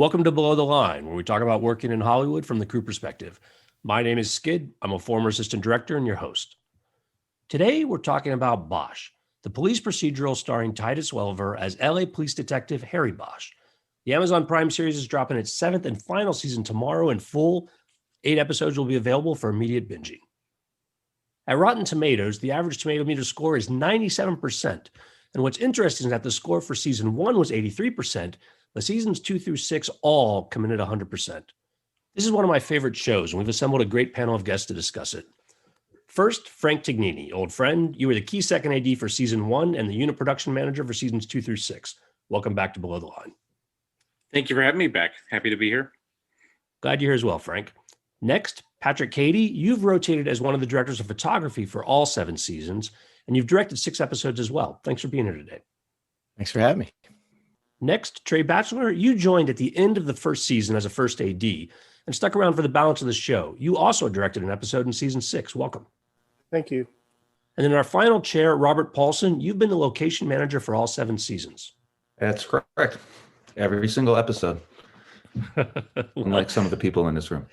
Welcome to Below the Line, where we talk about working in Hollywood from the crew perspective. My name is Skid. I'm a former assistant director and your host. Today, we're talking about Bosch, the police procedural starring Titus Welliver as LA police detective Harry Bosch. The Amazon Prime series is dropping its 7th and final season tomorrow in full. 8 episodes will be available for immediate binging. At Rotten Tomatoes, the average tomato meter score is 97%. And what's interesting is that the score for season 1 was 83%, but seasons 2 through 6 all come in at 100%. This is one of my favorite shows, and we've assembled a great panel of guests to discuss it. First, Frank Tignini, old friend. You were the key second AD for season 1 and the unit production manager for seasons 2 through 6. Welcome back to Below the Line. Thank you for having me back. Happy to be here. Glad you're here as well, Frank. Next, Patrick Cady. You've rotated as one of the directors of photography for all 7 seasons, and you've directed 6 episodes as well. Thanks for being here today. Thanks for having me. Next, Trey Batchelor, you joined at the end of the first season as a first AD and stuck around for the balance of the show. You also directed an episode in season 6. Welcome. Thank you. And then our final chair, Robert Paulson, you've been the location manager for all 7 seasons. That's correct. Every single episode. Unlike some of the people in this room.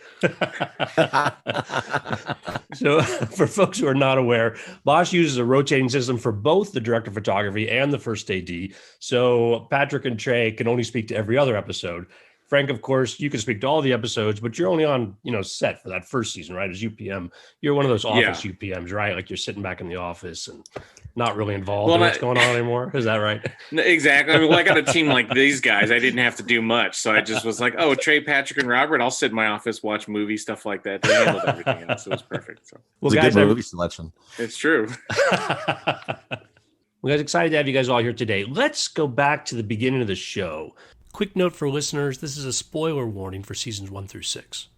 So for folks who are not aware, Bosch uses a rotating system for both the director of photography and the first AD. So Patrick and Trey can only speak to every other episode. Frank, of course, you can speak to all the episodes, but you're only on, set for that first season, right? As UPM, you're one of those office UPMs, right? Like you're sitting back in the office and not really involved in what's going on anymore. Is that right? Exactly. I mean, I got a team like these guys. I didn't have to do much. So I just was like, oh, Trey, Patrick, and Robert, I'll sit in my office, watch movies, stuff like that. They handled everything else. It was perfect. So. Well, guys, good movie selection. It's true. Well, guys, excited to have you guys all here today. Let's go back to the beginning of the show. Quick note for listeners, this is a spoiler warning for seasons 1 through 6.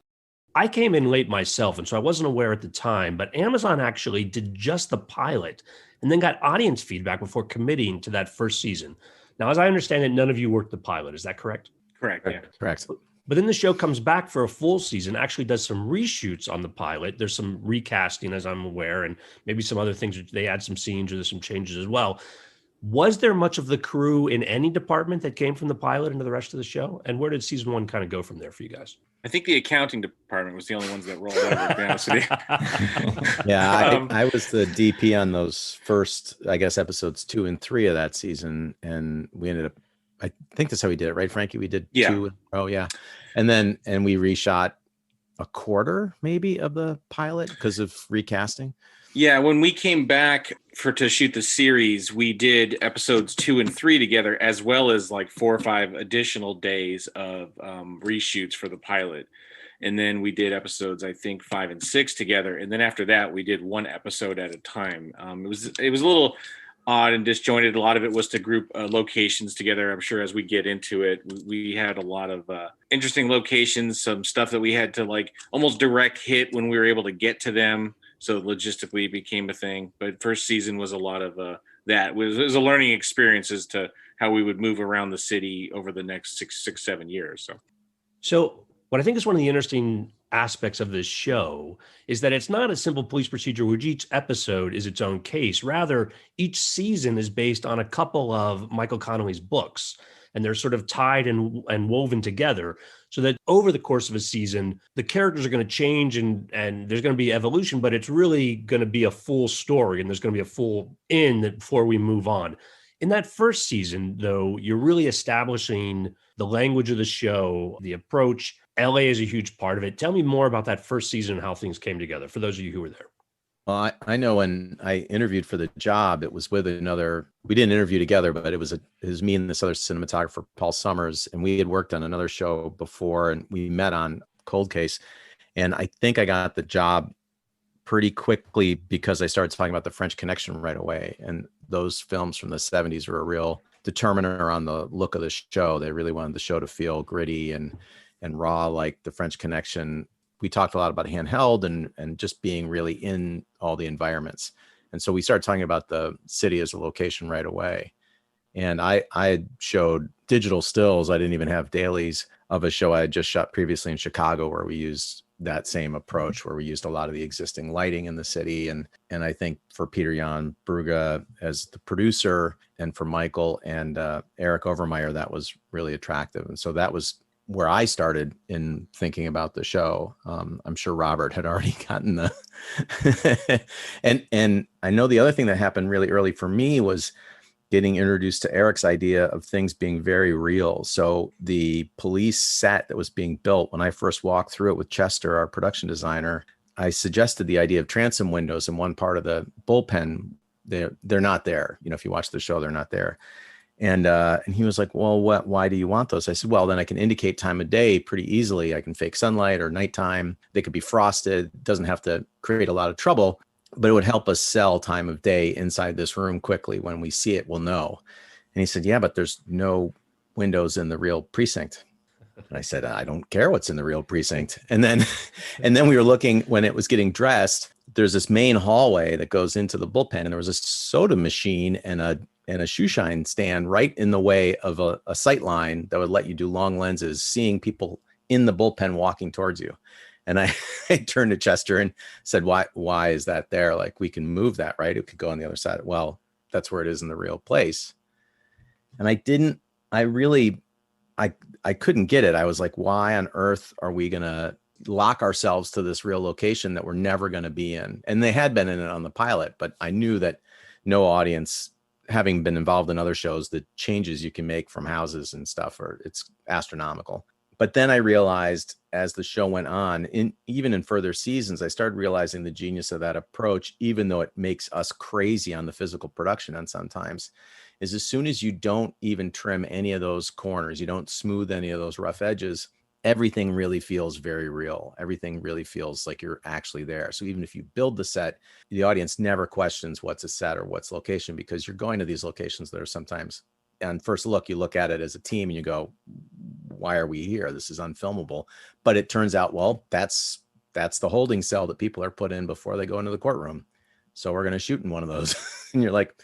I came in late myself, and so I wasn't aware at the time, but Amazon actually did just the pilot and then got audience feedback before committing to that first season. Now, as I understand it, none of you worked the pilot. Is that correct? Correct, yeah. Correct. But then the show comes back for a full season, actually does some reshoots on the pilot. There's some recasting, as I'm aware, and maybe some other things. They add some scenes or there's some changes as well. Was there much of the crew in any department that came from the pilot into the rest of the show? And where did season 1 kind of go from there for you guys? I think the accounting department was the only ones that rolled over, to be honest with you. Yeah, I was the DP on those first, I guess, episodes 2 and 3 of that season. And we ended up, I think that's how we did it, right, Frankie? We did 2. Oh, yeah. And we reshot a quarter maybe of the pilot because of recasting. Yeah, when we came back to shoot the series, we did episodes 2 and 3 together, as well as like 4 or 5 additional days of reshoots for the pilot. And then we did episodes, I think, 5 and 6 together. And then after that, we did 1 episode at a time. It was a little odd and disjointed. A lot of it was to group locations together. I'm sure as we get into it, we had a lot of interesting locations, some stuff that we had to like almost direct hit when we were able to get to them. So logistically it became a thing, but first season was a lot of that. It was a learning experience as to how we would move around the city over the next 7 years. So what I think is one of the interesting aspects of this show is that it's not a simple police procedure where each episode is its own case. Rather, each season is based on a couple of Michael Connolly's books, and they're sort of tied and woven together so that over the course of a season, the characters are going to change and there's going to be evolution, but it's really going to be a full story and there's going to be a full end before we move on. In that first season, though, you're really establishing the language of the show, the approach. LA is a huge part of it. Tell me more about that first season and how things came together for those of you who were there. Well, I know when I interviewed for the job, it was with we didn't interview together, but it was me and this other cinematographer, Paul Summers, and we had worked on another show before and we met on Cold Case. And I think I got the job pretty quickly because I started talking about the French Connection right away. And those films from the 70s were a real determiner on the look of the show. They really wanted the show to feel gritty and raw like the French Connection. We talked a lot about handheld and just being really in all the environments. And so we started talking about the city as a location right away. And I showed digital stills. I didn't even have dailies of a show I had just shot previously in Chicago where we used that same approach, where we used a lot of the existing lighting in the city. And I think for Peter Jan Brugge as the producer and for Michael and Eric Overmeyer, that was really attractive. And so that was where I started in thinking about the show. I'm sure Robert had already gotten the, and I know the other thing that happened really early for me was getting introduced to Eric's idea of things being very real. So the police set that was being built, when I first walked through it with Chester, our production designer, I suggested the idea of transom windows in one part of the bullpen. They're not there. You know, if you watch the show, they're not there. And he was like, well, why do you want those? I said, well, then I can indicate time of day pretty easily. I can fake sunlight or nighttime. They could be frosted. Doesn't have to create a lot of trouble, but it would help us sell time of day inside this room quickly. When we see it, we'll know. And he said, yeah, but there's no windows in the real precinct. And I said, I don't care what's in the real precinct. And then we were looking when it was getting dressed. There's this main hallway that goes into the bullpen, and there was a soda machine and a shoe shine stand right in the way of a sight line that would let you do long lenses, seeing people in the bullpen walking towards you. And I turned to Chester and said, why is that there? Like, we can move that, right? It could go on the other side. Well, that's where it is in the real place. And I couldn't get it. I was like, why on earth are we going to lock ourselves to this real location that we're never going to be in? And they had been in it on the pilot, but I knew that no audience, having been involved in other shows, the changes you can make from houses and stuff it's astronomical. But then I realized as the show went on, even in further seasons, I started realizing the genius of that approach, even though it makes us crazy on the physical production and sometimes, is as soon as you don't even trim any of those corners, you don't smooth any of those rough edges, everything really feels very real. Everything really feels like you're actually there. So even if you build the set, the audience never questions what's a set or what's location, because you're going to these locations that are sometimes, on first look, you look at it as a team and you go, why are we here? This is unfilmable. But it turns out, well, that's the holding cell that people are put in before they go into the courtroom. So we're going to shoot in one of those. And you're like,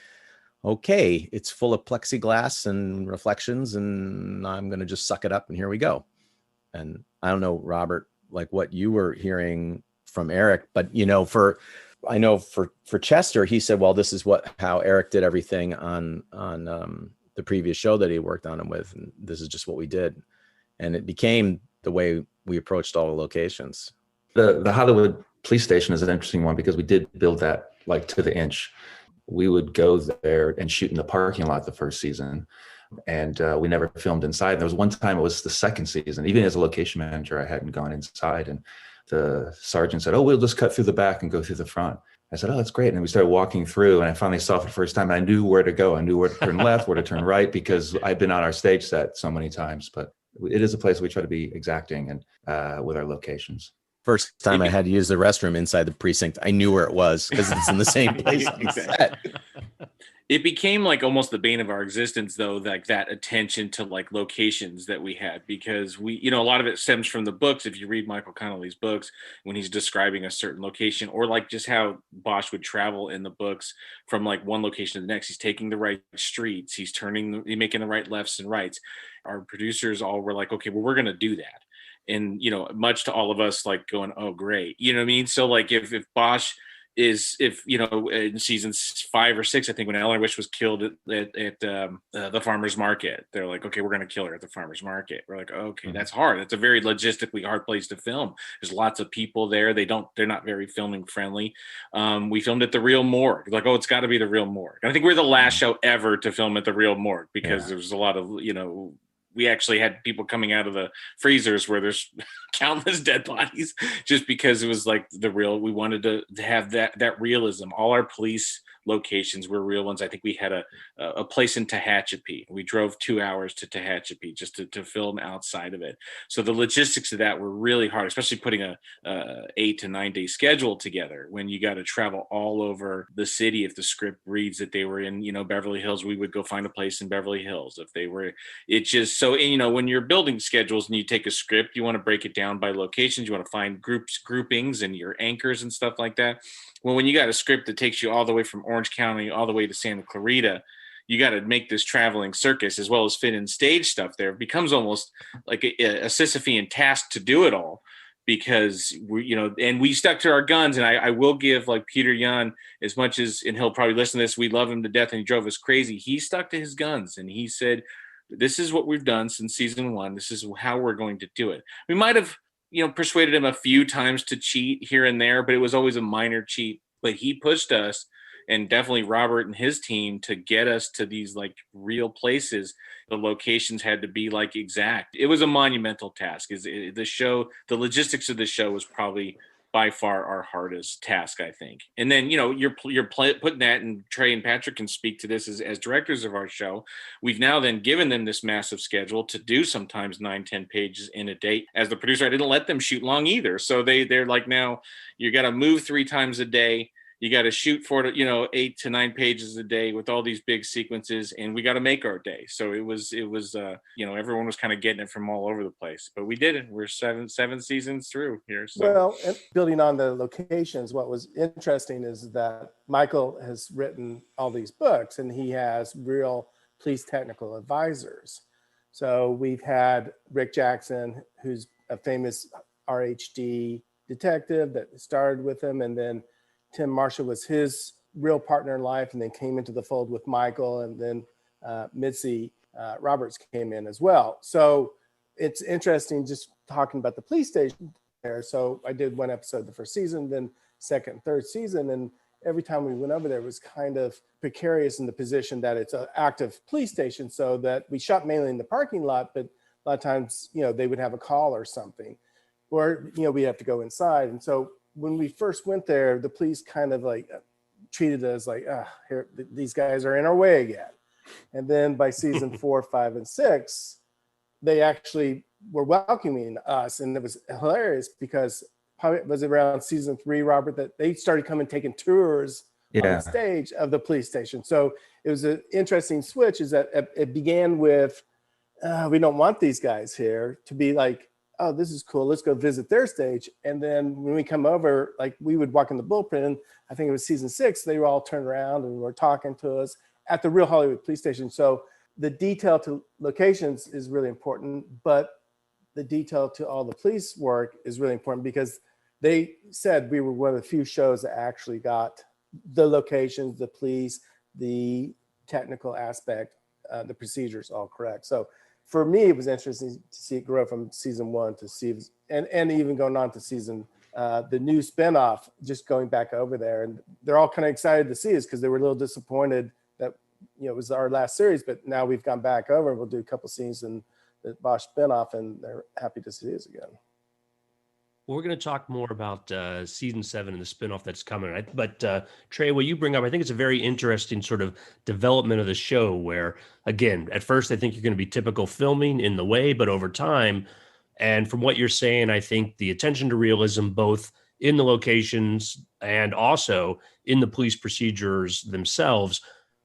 okay, it's full of plexiglass and reflections, and I'm going to just suck it up, and here we go. And I don't know, Robert, like what you were hearing from Eric, but for Chester, he said, well, this is how Eric did everything on the previous show that he worked on him with. And this is just what we did. And it became the way we approached all the locations. The Hollywood police station is an interesting one because we did build that like to the inch. We would go there and shoot in the parking lot the first season. And we never filmed inside. There was one time, it was the second season, even as a location manager, I hadn't gone inside. And the sergeant said, oh, we'll just cut through the back and go through the front. I said, oh, that's great. And we started walking through, and I finally saw it for the first time. I knew where to go. I knew where to turn left, where to turn right, because I've been on our stage set so many times. But it is a place we try to be exacting and with our locations. First time I had to use the restroom inside the precinct, I knew where it was because it's in the same place on the set. It became like almost the bane of our existence, though, like that attention to like locations that we had, because we, a lot of it stems from the books. If you read Michael Connolly's books, when he's describing a certain location, or like just how Bosch would travel in the books from like one location to the next, he's taking the right streets, he's making the right lefts and rights. Our producers all were like, okay, well, we're going to do that. And, much to all of us like going, oh, great. You know what I mean? So like if Bosch is, in seasons 5 or 6, I think, when Eleanor Wish was killed at the farmer's market, they're like, okay, we're going to kill her at the farmer's market. We're like, okay, that's hard. That's a very logistically hard place to film. There's lots of people there. They're not very filming friendly. We filmed at the real morgue. Like, oh, it's got to be the real morgue. And I think we're the last show ever to film at the real morgue because there was a lot of, we actually had people coming out of the freezers where there's countless dead bodies, just because it was like we wanted to have that realism. All our police locations were real ones. I think we had a place in Tehachapi. We drove 2 hours to Tehachapi just to film outside of it. So the logistics of that were really hard, especially putting a 8 to 9 day schedule together when you got to travel all over the city. If the script reads that they were in, Beverly Hills, we would go find a place in Beverly Hills. If they were, when you're building schedules and you take a script, you want to break it down by locations. You want to find groupings and your anchors and stuff like that. Well, when you got a script that takes you all the way from Orange County all the way to Santa Clarita, you got to make this traveling circus as well as fit in stage stuff there. It becomes almost like a Sisyphean task to do it all, because we stuck to our guns. And I will give like Peter Young, as much as, and he'll probably listen to this, we love him to death and he drove us crazy. He stuck to his guns and he said, This is what we've done since season 1. This is how we're going to do it. We might have, persuaded him a few times to cheat here and there, but it was always a minor cheat. But he pushed us, and definitely Robert and his team, to get us to these like real places. The locations had to be like exact. It was a monumental task. The logistics of the show was probably by far our hardest task, I think. And then, you're putting that, and Trey and Patrick can speak to this as directors of our show. We've now then given them this massive schedule to do sometimes 9-10 pages in a day. As the producer, I didn't let them shoot long either. So they're like, now you got to move 3 times a day. You got to shoot for 8 to 9 pages a day with all these big sequences, and we got to make our day. So it was everyone was kind of getting it from all over the place, but we did it. We're seven seasons through here. So. Well, and building on the locations, what was interesting is that Michael has written all these books, and he has real police technical advisors. So we've had Rick Jackson, who's a famous RHD detective that started with him, and then Tim Marshall was his real partner in life, and then came into the fold with Michael, and then Mitzi Roberts came in as well. So it's interesting just talking about the police station there. So I did 1 episode the first season, then second and third season, and every time we went over there, it was kind of precarious in the position that it's an active police station, so that we shot mainly in the parking lot, but a lot of times, they would have a call or something, or, we have to go inside. And so when we first went there, the police kind of like treated us like, here, these guys are in our way again. And then by season 4, 5, and 6, they actually were welcoming us. And it was hilarious because probably it was around season 3, Robert, that they started coming taking tours on the stage of the police station. So it was an interesting switch, is that it began with, we don't want these guys here, to be like, oh, this is cool, let's go visit their stage. And then when we come over, like we would walk in the bullpen, I think it was season 6, they were all turned around and were talking to us at the real Hollywood police station. So the detail to locations is really important, but the detail to all the police work is really important, because they said we were one of the few shows that actually got the locations, the police, the technical aspect, the procedures all correct. So for me, it was interesting to see it grow from season 1 to season, and even going on to season, the new spinoff, just going back over there. And they're all kind of excited to see us, because they were a little disappointed that, it was our last series, but now we've gone back over and we'll do a couple scenes in the Bosch spinoff, and they're happy to see us again. Well, we're going to talk more about season 7 and the spinoff that's coming. But Trey, what you bring up, I think it's a very interesting sort of development of the show where, again, at first I think you're going to be typical filming in the way, but over time, and from what you're saying, I think the attention to realism, both in the locations and also in the police procedures themselves,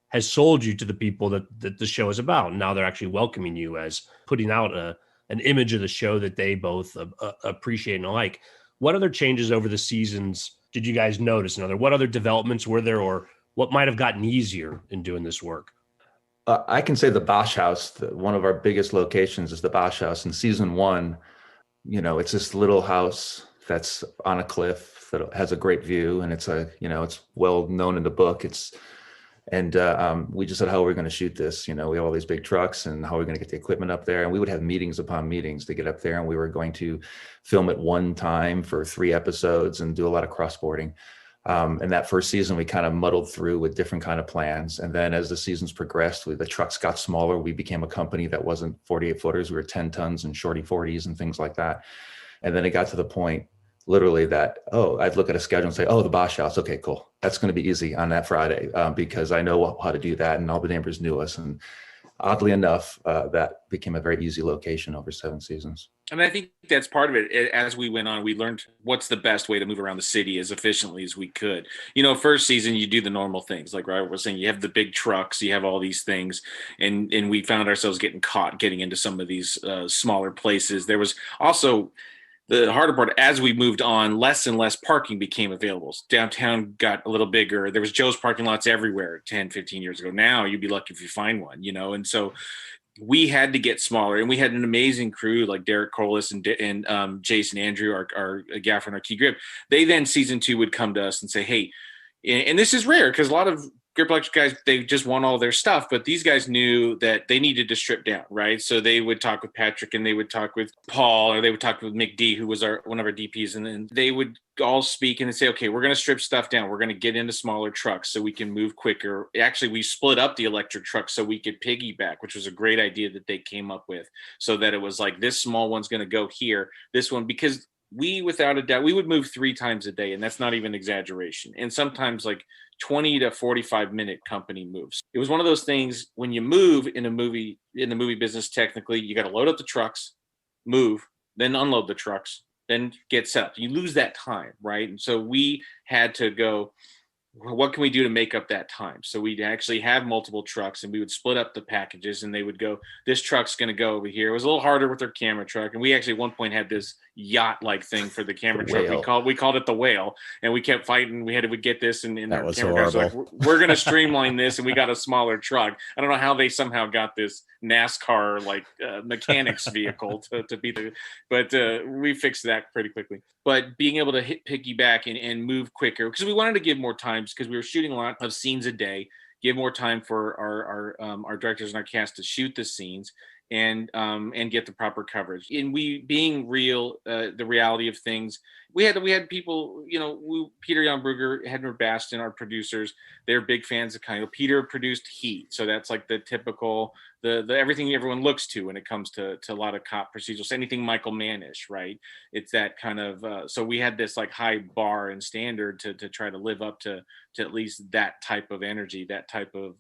has sold you to the people that the show is about. And now they're actually welcoming you as putting out an image of the show that they both appreciate and like. What other changes over the seasons did you guys notice? What other developments were there, or what might have gotten easier in doing this work? I can say the Bosch House, one of our biggest locations is the Bosch House. In season 1, it's this little house that's on a cliff that has a great view, and it's it's well known in the book. We just said, how are we going to shoot this? We have all these big trucks, and how are we going to get the equipment up there? And we would have meetings upon meetings to get up there, and we were going to film it one time for 3 episodes and do a lot of crossboarding. And that first season, we kind of muddled through with different kind of plans. And then as the seasons progressed, the trucks got smaller. We became a company that wasn't 48 footers. We were 10 tons and shorty 40s and things like that. And then it got to the point literally that, I'd look at a schedule and say, the Bosch House. Okay, cool. That's going to be easy on that Friday because I know how to do that. And all the neighbors knew us. And oddly enough, that became a very easy location over 7 seasons. And I think that's part of it. As we went on, we learned what's the best way to move around the city as efficiently as we could. First season, you do the normal things. Like Robert was saying, you have the big trucks, you have all these things. And we found ourselves getting into some of these smaller places. There was also the harder part, as we moved on, less and less parking became available. Downtown got a little bigger. There was Joe's parking lots everywhere 10, 15 years ago. Now you'd be lucky if you find one, And so we had to get smaller, and we had an amazing crew like Derek Colas and Jason Andrew, our gaffer and our key grip. They then season 2 would come to us and say, hey, and this is rare because a lot of Grip Electric guys, they just want all their stuff, but these guys knew that they needed to strip down, right? So they would talk with Patrick, and they would talk with Paul, or they would talk with Mick D, who was one of our DPs, and then they would all speak and say, okay, we're going to strip stuff down. We're going to get into smaller trucks so we can move quicker. Actually, we split up the electric truck so we could piggyback, which was a great idea that they came up with, so that it was like, this small one's going to go here, this one, because we, without a doubt, we would move 3 times a day, and that's not even exaggeration. And sometimes like 20 to 45-minute company moves. It was one of those things, when you move in the movie business, technically, you got to load up the trucks, move, then unload the trucks, then get set up. You lose that time, right? And so we had to go, what can we do to make up that time? So we'd actually have multiple trucks, and we would split up the packages, and they would go, this truck's going to go over here. It was a little harder with our camera truck. And we actually at one point had this yacht-like thing for the camera truck. We called it the Whale, and we kept fighting. We had to get this, and that our was camera guys were horrible. like, we're going to streamline this. And we got a smaller truck. I don't know how they somehow got this NASCAR like mechanics vehicle to be but we fixed that pretty quickly. But being able to hit piggyback and move quicker, because we wanted to give more times, because we were shooting a lot of scenes a day, give more time for our directors and our cast to shoot the scenes and get the proper coverage. And we, being real, the reality of things, we had people, Peter Youngbrugger, Hedmer Baston, our producers, they're big fans of Connolly. Peter produced Heat, so that's like the typical, the everything everyone looks to when it comes to a lot of cop procedurals, anything Michael Mannish, right? It's that kind of, so we had this like high bar and standard to try to live up to at least that type of energy, that type of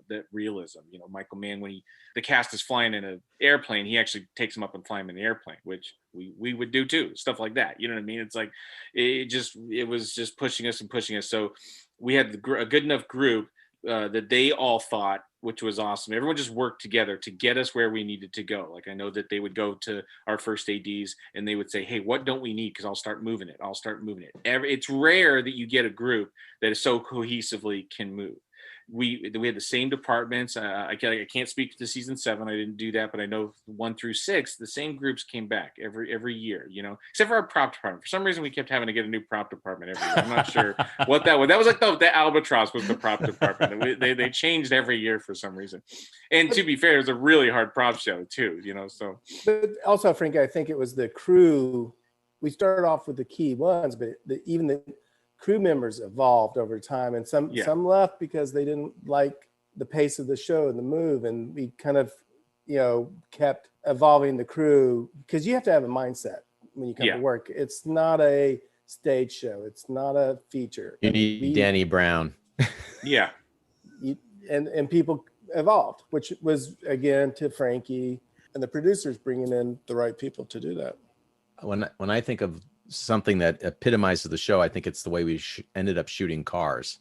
that realism. Michael Mann, when the cast is flying in an airplane, he actually takes them up and fly them in the airplane, which we would do too, stuff like that. You know what I mean? It's like, it was just pushing us and pushing us. So we had a good enough group that they all thought, which was awesome. Everyone just worked together to get us where we needed to go. Like, I know that they would go to our first ADs and they would say, hey, what don't we need? Because I'll start moving it. It's rare that you get a group that is so cohesively can move. We had the same departments. I can't speak to season 7. I didn't do that, but I know 1 through 6, the same groups came back every year, except for our prop department. For some reason, we kept having to get a new prop department every year. I'm not sure what that was. That was like the Albatross was the prop department. They changed every year for some reason. And to be fair, it was a really hard prop show too, so. But also, Frank, I think it was the crew. We started off with the key ones, but even the crew members evolved over time, and some left because they didn't like the pace of the show and the move, and we kind of kept evolving the crew, because you have to have a mindset when you come to work. It's not a stage show, it's not a feature. You need Danny Brown. And people evolved, which was, again, to Frankie and the producers bringing in the right people to do that. When I think of something that epitomizes the show, I think it's the way we ended up shooting cars.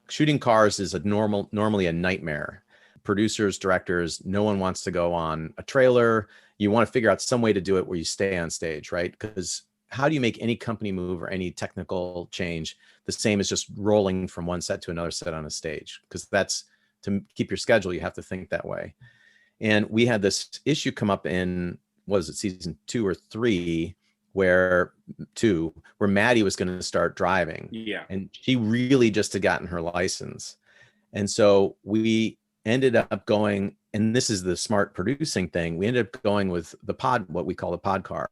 Shooting cars is normally a nightmare. Producers, directors, no one wants to go on a trailer. You want to figure out some way to do it where you stay on stage, right? Because how do you make any company move or any technical change the same as just rolling from one set to another set on a stage? Because that's, to keep your schedule, you have to think that way. And we had this issue come up in, was it season 2 or 3, where Maddie was going to start driving. And she really just had gotten her license. And so we ended up going, and this is the smart producing thing, we ended up going with the pod, what we call the pod car,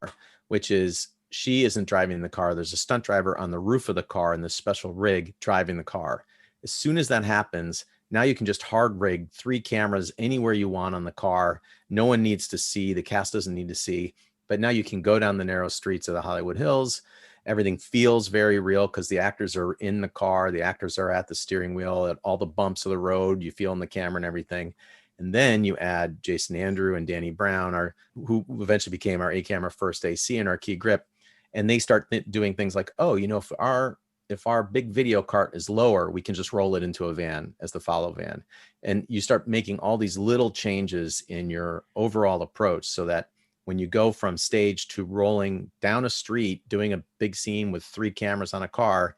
which is, she isn't driving the car. There's a stunt driver on the roof of the car in this special rig driving the car. As soon as that happens, now you can just hard rig 3 cameras anywhere you want on the car. No one needs to see, the cast doesn't need to see. But now you can go down the narrow streets of the Hollywood Hills. Everything feels very real because the actors are in the car. The actors are at the steering wheel, at all the bumps of the road. You feel in the camera and everything. And then you add Jason Andrew and Danny Brown, who eventually became our A-camera first AC and our key grip. And they start doing things like, if our big video cart is lower, we can just roll it into a van as the follow van. And you start making all these little changes in your overall approach so that when you go from stage to rolling down a street, doing a big scene with 3 cameras on a car,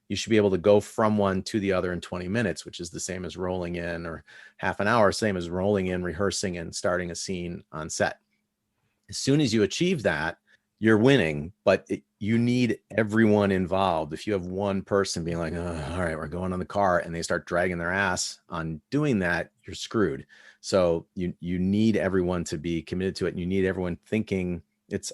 you should be able to go from one to the other in 20 minutes, which is the same as rolling in, or half an hour, same as rolling in, rehearsing, and starting a scene on set. As soon as you achieve that, you're winning, but you need everyone involved. If you have one person being like, oh, all right, we're going on the car, and they start dragging their ass on doing that, you're screwed. So you need everyone to be committed to it. And you need everyone thinking.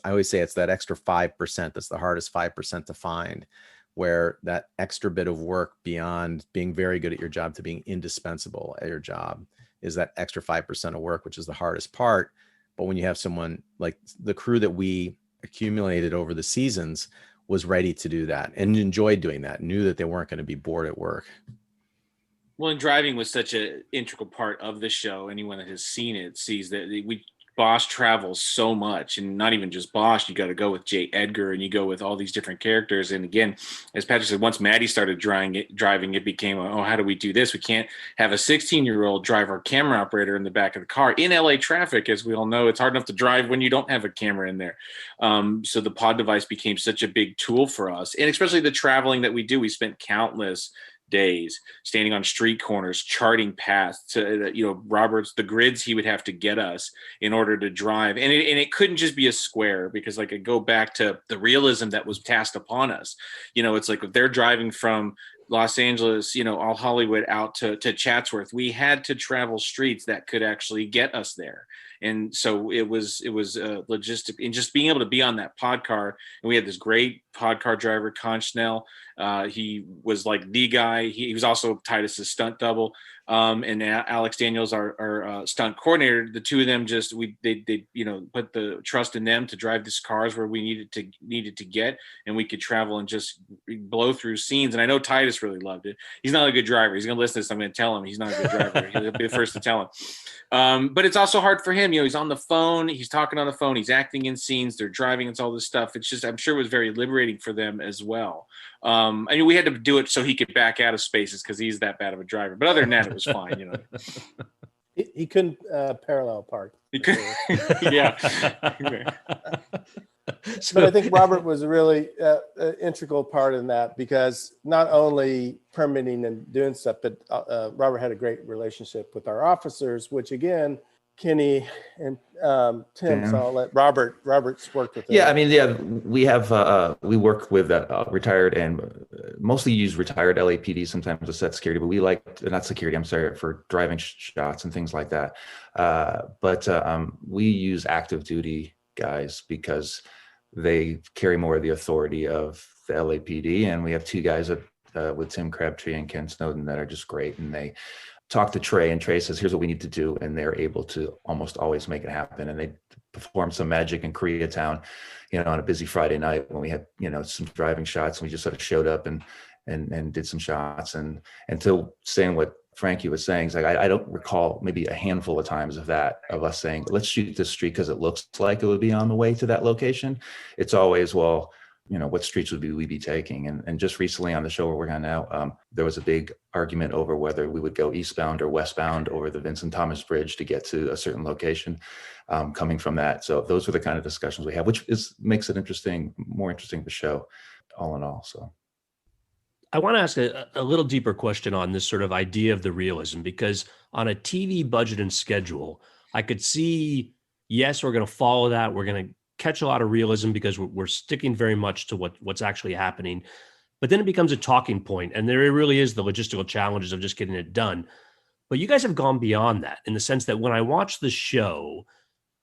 I always say it's that extra 5%. That's the hardest 5% to find, where that extra bit of work beyond being very good at your job to being indispensable at your job is that extra 5% of work, which is the hardest part. But when you have someone like the crew that we accumulated over the seasons was ready to do that and enjoyed doing that, knew that they weren't going to be bored at work. Well, and driving was such an integral part of the show. Anyone that has seen it sees that Bosch travels so much, and not even just Bosch. You got to go with J. Edgar, and you go with all these different characters. And again, as Patrick said, once Maddie started driving, it became, oh, how do we do this? We can't have a 16-year-old drive our camera operator in the back of the car in LA traffic. As we all know, it's hard enough to drive when you don't have a camera in there. So the pod device became such a big tool for us, and especially the traveling that we do. We spent countless days standing on street corners, charting paths to, Robert's, the grids he would have to get us in order to drive. And it couldn't just be a square, because like I go back to the realism that was cast upon us. It's like if they're driving from Los Angeles, all Hollywood out to Chatsworth, we had to travel streets that could actually get us there. And so it was logistic, and just being able to be on that pod car. And we had this great pod car driver, Conchnell. He was like the guy. He was also Titus's stunt double. And Alex Daniels, our stunt coordinator. The two of them they put the trust in them to drive these cars where we needed to get, and we could travel and just blow through scenes. And I know Titus really loved it. He's not a good driver. He's going to listen to this. I'm going to tell him he's not a good driver. He'll be the first to tell him. But it's also hard for him. He's on the phone. He's talking on the phone. He's acting in scenes. They're driving. It's all this stuff. It's just, I'm sure it was very liberating for them as well. We had to do it so he could back out of spaces because he's that bad of a driver. But other than that, it was fine. He couldn't parallel park. He could, yeah. But I think Robert was a really integral part in that, because not only permitting and doing stuff, but Robert had a great relationship with our officers, which again, Kenny and Tim. So I'll let Robert's worked with them. Yeah, we have we work with retired and mostly use retired LAPD sometimes to set security, but we not security, I'm sorry, for driving shots and things like that. But we use active duty guys because they carry more of the authority of the LAPD, and we have two guys with Tim Crabtree and Ken Snowden that are just great, and they talk to Trey, and Trey says, here's what we need to do. And they're able to almost always make it happen. And they performed some magic in Koreatown, on a busy Friday night when we had, some driving shots, and we just sort of showed up and did some shots. And to saying what Frankie was saying, is like, I don't recall maybe a handful of times of us saying, let's shoot this street because it looks like it would be on the way to that location. It's always, well, what streets would we be taking? And just recently on the show we're working on now, there was a big argument over whether we would go eastbound or westbound over the Vincent Thomas Bridge to get to a certain location coming from that. So those are the kind of discussions we have, which makes it more interesting to show all in all. So I want to ask a little deeper question on this sort of idea of the realism, because on a TV budget and schedule, I could see, yes, we're going to follow that. We're going to catch a lot of realism because we're sticking very much to what's actually happening. But then it becomes a talking point, and there really is the logistical challenges of just getting it done. But you guys have gone beyond that in the sense that when I watch the show,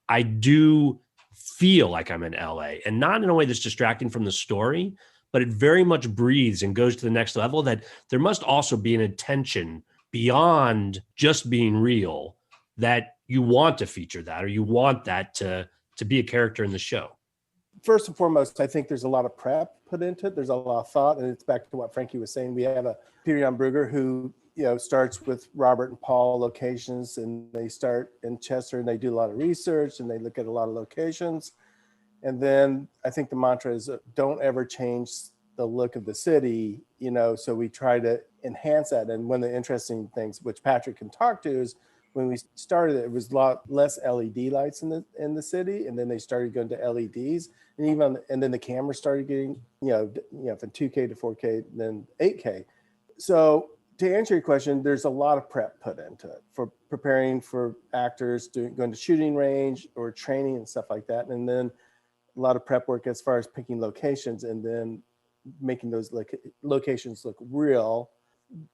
I do feel like I'm in LA, and not in a way that's distracting from the story, but it very much breathes and goes to the next level, that there must also be an intention beyond just being real, that you want to feature that, or you want that to be a character in the show. First and foremost, I think there's a lot of prep put into it. There's a lot of thought, and it's back to what Frankie was saying. We have a Peter Jan Brugger who, starts with Robert and Paul locations, and they start in Chester, and they do a lot of research, and they look at a lot of locations. And then I think the mantra is don't ever change the look of the city, so we try to enhance that. And one of the interesting things, which Patrick can talk to, is when we started, it was a lot less LED lights in the city, and then they started going to LEDs, and then the cameras started getting, from 2K to 4K, then 8K. So to answer your question, there's a lot of prep put into it for preparing for actors going to shooting range or training and stuff like that. And then a lot of prep work as far as picking locations and then making those locations look real.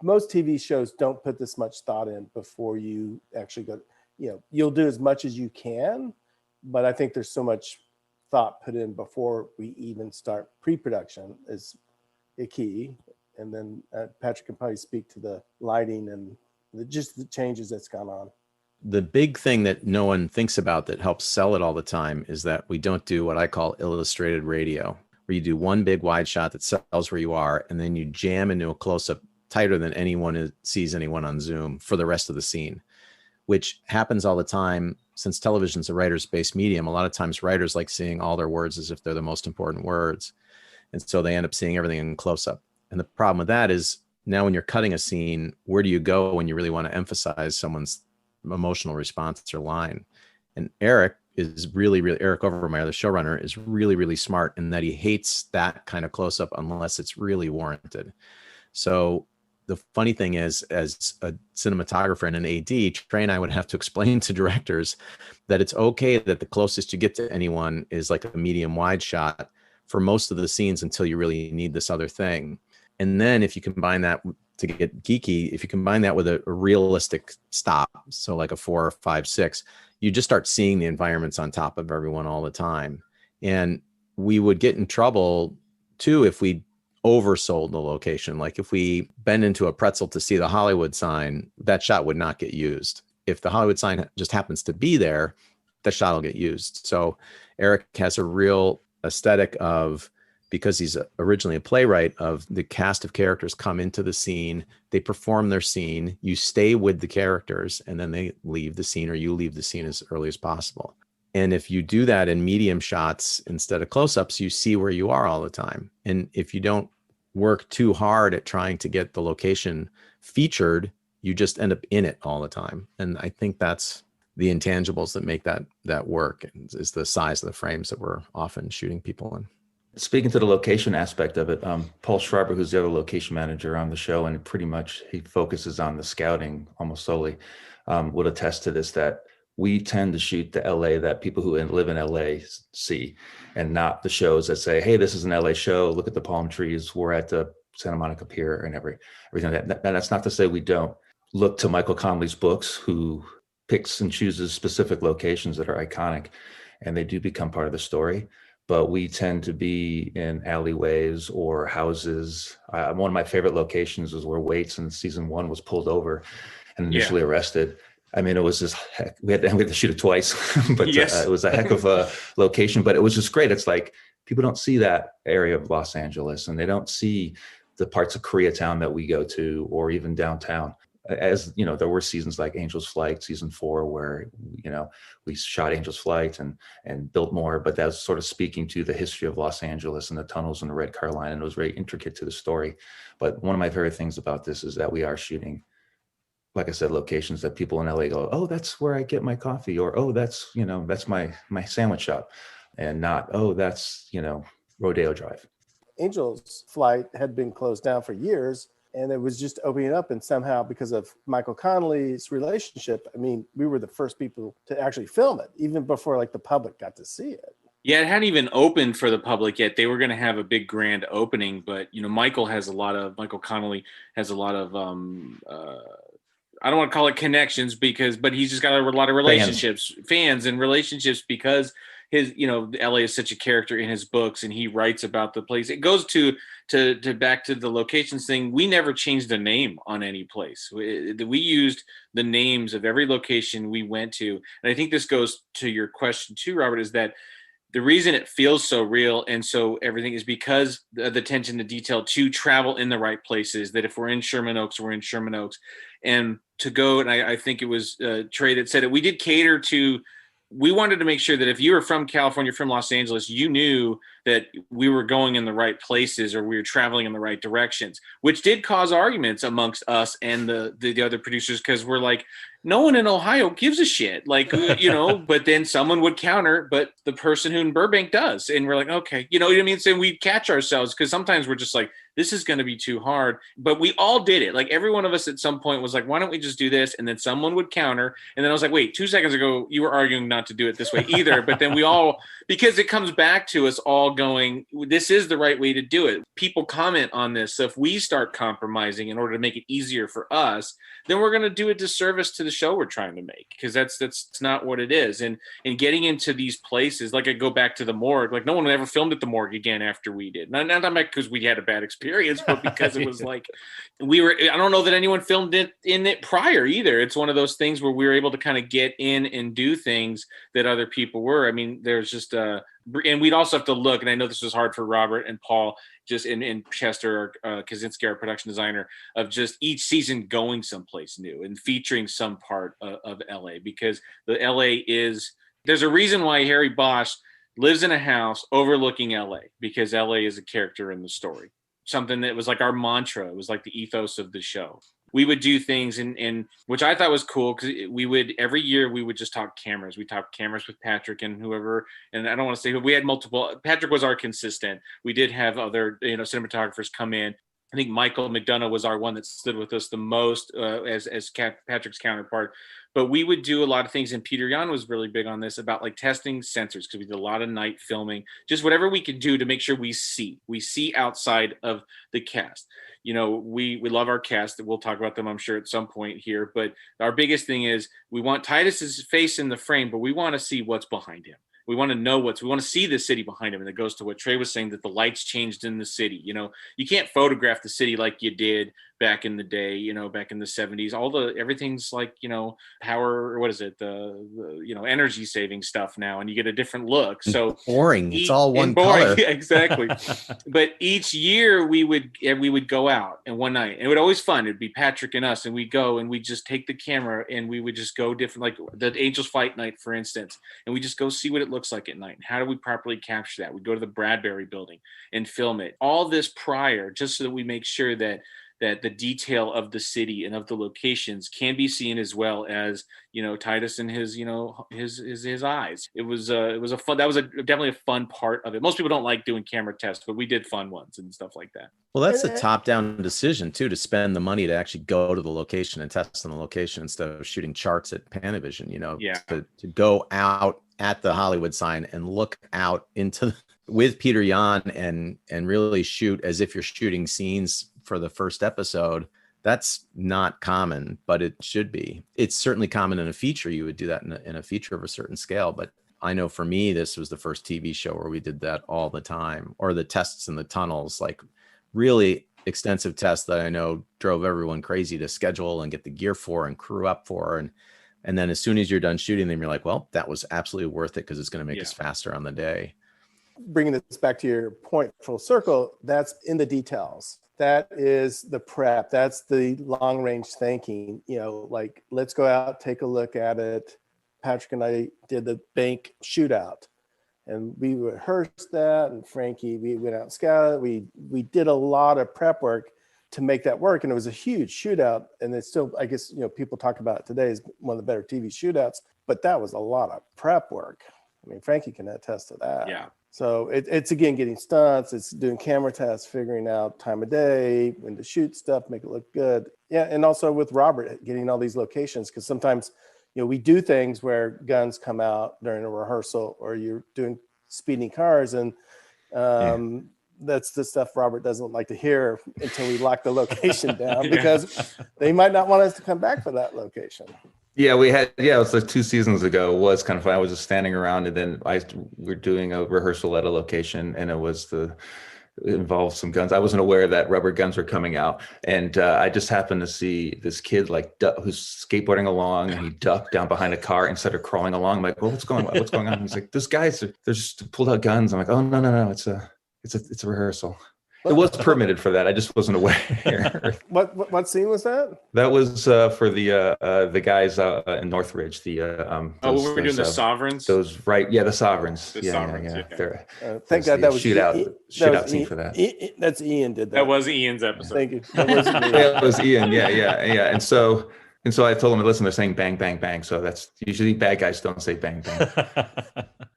Most TV shows don't put this much thought in before you actually go. You'll do as much as you can, but I think there's so much thought put in before we even start pre-production is a key. And then Patrick can probably speak to the lighting and just the changes that's gone on. The big thing that no one thinks about that helps sell it all the time is that we don't do what I call illustrated radio, where you do one big wide shot that sells where you are, and then you jam into a close-up tighter than anyone sees anyone on Zoom for the rest of the scene, which happens all the time. Since television's a writer's-based medium, a lot of times writers like seeing all their words as if they're the most important words. And so they end up seeing everything in close-up. And the problem with that is now when you're cutting a scene, where do you go when you really want to emphasize someone's emotional response or line? And Eric Overmeyer, the showrunner, is really, really smart in that he hates that kind of close-up unless it's really warranted. So the funny thing is, as a cinematographer and an AD, Trey and I would have to explain to directors that it's okay that the closest you get to anyone is like a medium wide shot for most of the scenes until you really need this other thing. And then if you combine that, to get geeky, if you combine that with a realistic stop, so like a 4 or 5, 6, you just start seeing the environments on top of everyone all the time. And we would get in trouble too if we oversold the location. Like if we bend into a pretzel to see the Hollywood sign, that shot would not get used. If the Hollywood sign just happens to be there, that shot will get used. So Eric has a real aesthetic of, because he's originally a playwright, of the cast of characters come into the scene, they perform their scene, you stay with the characters, and then they leave the scene, or you leave the scene as early as possible. And if you do that in medium shots instead of close-ups, you see where you are all the time. And if you don't work too hard at trying to get the location featured, you just end up in it all the time. And I think that's the intangibles that make that work, is the size of the frames that we're often shooting people in. Speaking to the location aspect of it, Paul Schreiber, who's the other location manager on the show, and pretty much he focuses on the scouting almost solely, would attest to this, that we tend to shoot the LA that people who live in LA see, and not the shows that say, hey, this is an LA show, look at the palm trees, we're at the Santa Monica Pier, and everything. That's not to say we don't look to Michael Connolly's books, who picks and chooses specific locations that are iconic, and they do become part of the story. But we tend to be in alleyways or houses. One of my favorite locations is where Waits in season 1 was pulled over and initially arrested. I mean, it was just we had to shoot it twice, but it was a heck of a location. But it was just great. It's like people don't see that area of Los Angeles, and they don't see the parts of Koreatown that we go to, or even downtown. As you know, there were seasons like Angel's Flight, season 4, where we shot Angel's Flight and built more, but that was sort of speaking to the history of Los Angeles and the tunnels and the red car line, and it was very intricate to the story. But one of my favorite things about this is that we are shooting, like I said, locations that people in LA go, oh, that's where I get my coffee, or oh, that's my sandwich shop, and not, oh, that's Rodeo Drive. Angel's Flight had been closed down for years, and it was just opening up, and somehow, because of Michael Connolly's relationship, I mean, we were the first people to actually film it, even before like the public got to see it. Yeah, it hadn't even opened for the public yet. They were going to have a big grand opening, but Michael Connolly has a lot of I don't want to call it connections, but he's just got a lot of relationships, fans and relationships, because his, LA is such a character in his books, and he writes about the place. It goes to back to the locations thing. We never changed the name on any place. We used the names of every location we went to. And I think this goes to your question too, Robert, is that the reason it feels so real and so everything is because of the attention to detail to travel in the right places, that if we're in Sherman Oaks, we're in Sherman Oaks. And to go, and I think it was Trey that said it, we did cater to, we wanted to make sure that if you were from California, from Los Angeles, you knew that we were going in the right places or we were traveling in the right directions, which did cause arguments amongst us and the other producers, because we're like, no one in Ohio gives a shit. Like, but then someone would counter, but the person who in Burbank does. And we're like, okay, you know what I mean? So we catch ourselves, because sometimes we're just like, this is going to be too hard. But we all did it. Like every one of us at some point was like, why don't we just do this? And then someone would counter. And then I was like, wait, 2 seconds ago, you were arguing not to do it this way either. But then we all, because it comes back to us all going, this is the right way to do it. People comment on this. So if we start compromising in order to make it easier for us, then we're going to do a disservice to the show we're trying to make, because that's not what it is. And getting into these places, like I go back to the morgue, like no one ever filmed at the morgue again after we did. Not because we had a bad experience, but because it was like I don't know that anyone filmed it in it prior either. It's one of those things where we were able to kind of get in and do things that other people were. I mean, there's just and we'd also have to look, and I know this was hard for Robert and Paul, just in Chester, Kaczynski, our production designer, of just each season going someplace new and featuring some part of LA, because the LA there's a reason why Harry Bosch lives in a house overlooking LA, because LA is a character in the story. Something that was like our mantra. It was like the ethos of the show. We would do things in which I thought was cool, because every year we would just talk cameras. We talked cameras with Patrick and whoever, and I don't want to say who. We had multiple. Patrick was our consistent. We did have other cinematographers come in. I think Michael McDonough was our one that stood with us the most as Patrick's counterpart. But we would do a lot of things, and Peter Yan was really big on this, about like testing sensors, because we did a lot of night filming, just whatever we could do to make sure we see outside of the cast. We love our cast, that we'll talk about them, I'm sure, at some point here. But our biggest thing is we want Titus's face in the frame, but we want to see what's behind him. We want to see the city behind him. And it goes to what Trey was saying, that the lights changed in the city. You can't photograph the city like you did back in the day, back in the 70s. Everything's like, power, what is it? The energy saving stuff now, and you get a different look. So boring. It's all one color. Exactly. But each year we would go out, and one night, and it would always fun. It'd be Patrick and us, and we'd go and we'd just take the camera and we would just go different, like the Angels Fight night, for instance, and we just go see what it looks like at night. And how do we properly capture that? We'd go to the Bradbury building and film it. All this prior, just so that we make sure that the detail of the city and of the locations can be seen, as well as Titus and his his eyes. It was definitely a fun part of it. Most people don't like doing camera tests, but we did fun ones and stuff like that. Well, that's a top-down decision too, to spend the money to actually go to the location and test on the location instead of shooting charts at Panavision. To go out at the Hollywood sign and look out with Peter Yan and really shoot as if you're shooting scenes for the first episode. That's not common, but it should be. It's certainly common in a feature. You would do that in a feature of a certain scale. But I know for me, this was the first TV show where we did that all the time, or the tests in the tunnels, like really extensive tests that I know drove everyone crazy to schedule and get the gear for and crew up for. And then as soon as you're done shooting them, you're like, well, that was absolutely worth it, because it's going to make us faster on the day. Bringing this back to your point full circle, that's in the details. That is the prep. That's the long range thinking, like, let's go out, take a look at it. Patrick and I did the bank shootout, and we rehearsed that. And Frankie, we went out and scouted. We did a lot of prep work to make that work. And it was a huge shootout. And it's still, I guess, people talk about it today as one of the better TV shootouts, but that was a lot of prep work. I mean, Frankie can attest to that. Yeah. So it's again, getting stunts, it's doing camera tests, figuring out time of day, when to shoot stuff, make it look good. Yeah. And also with Robert, getting all these locations, because sometimes, we do things where guns come out during a rehearsal, or you're doing speeding cars, and that's the stuff Robert doesn't like to hear until we lock the location down, because they might not want us to come back for that location. Yeah, it was like 2 seasons ago. It was kind of fun. I was just standing around, and then we're doing a rehearsal at a location, and it involved some guns. I wasn't aware that rubber guns were coming out, and I just happened to see this kid who's skateboarding along, and he ducked down behind a car and started crawling along. I'm like, well, what's going on? He's like, those guys, they're just pulled out guns. I'm like, oh, no, it's a rehearsal. It was permitted for that. I just wasn't aware. What scene was that? That was for the guys in Northridge. The we were doing the Sovereigns. Those right, yeah, the Sovereigns. The Yeah, Sovereigns, yeah. yeah. Thank God that was shootout scene for that. That's Ian did that. That was Ian's episode. Thank you. That wasn't me. Yeah, it was Ian. Yeah. And so I told him, listen, they're saying bang, bang, bang. So that's usually bad guys don't say bang, bang.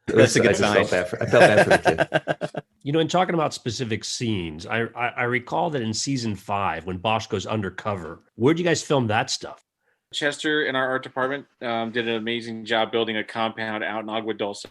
That's a good sign. I felt bad for the kid. You know, in talking about specific scenes, I recall that in season 5, when Bosch goes undercover, where'd you guys film that stuff? Chester in our art department did an amazing job building a compound out in Agua Dulce,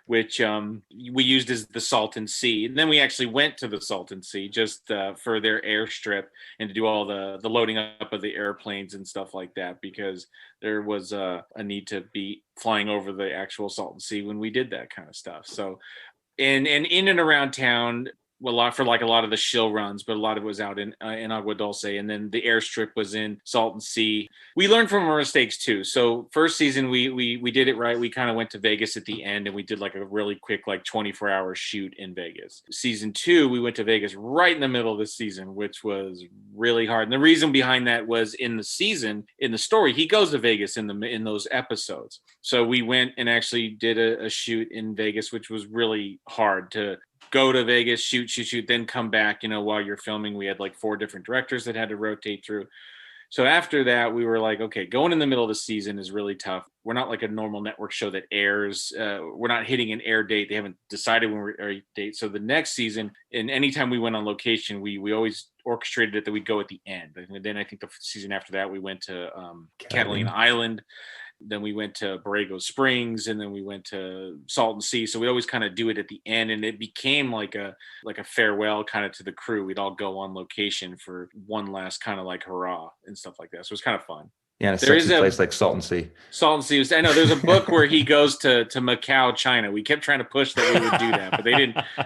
which we used as the Salton Sea. And then we actually went to the Salton Sea just for their airstrip and to do all the loading up of the airplanes and stuff like that, because there was a need to be flying over the actual Salton Sea when we did that kind of stuff. So, and in and around town, a lot of the shill runs, but a lot of it was out in Agua Dulce, and then the airstrip was in Salton Sea. We learned from our mistakes too. So first season we did it right. We kind of went to Vegas at the end, and we did like a really quick 24-hour shoot in Vegas. Season 2 we went to Vegas right in the middle of the season, which was really hard. And the reason behind that was in the story, he goes to Vegas in those episodes. So we went and actually did a shoot in Vegas, which was really hard to go to Vegas, shoot, then come back, while you're filming. We had 4 different directors that had to rotate through. So after that, we were like, okay, going in the middle of the season is really tough. We're not like a normal network show that airs. We're not hitting an air date. They haven't decided when we're air date. So the next season, and anytime we went on location, we always orchestrated it that we'd go at the end. And then I think the season after that, we went to Catalina Island. Then we went to Borrego Springs, and then we went to Salton Sea. So we always kind of do it at the end, and it became like a farewell kind of to the crew. We'd all go on location for one last kind of hurrah and stuff like that. So it was kind of fun. Yeah, and a sexy place like Salton Sea. Salton Sea. I know there's a book where he goes to Macau, China. We kept trying to push that we would do that, but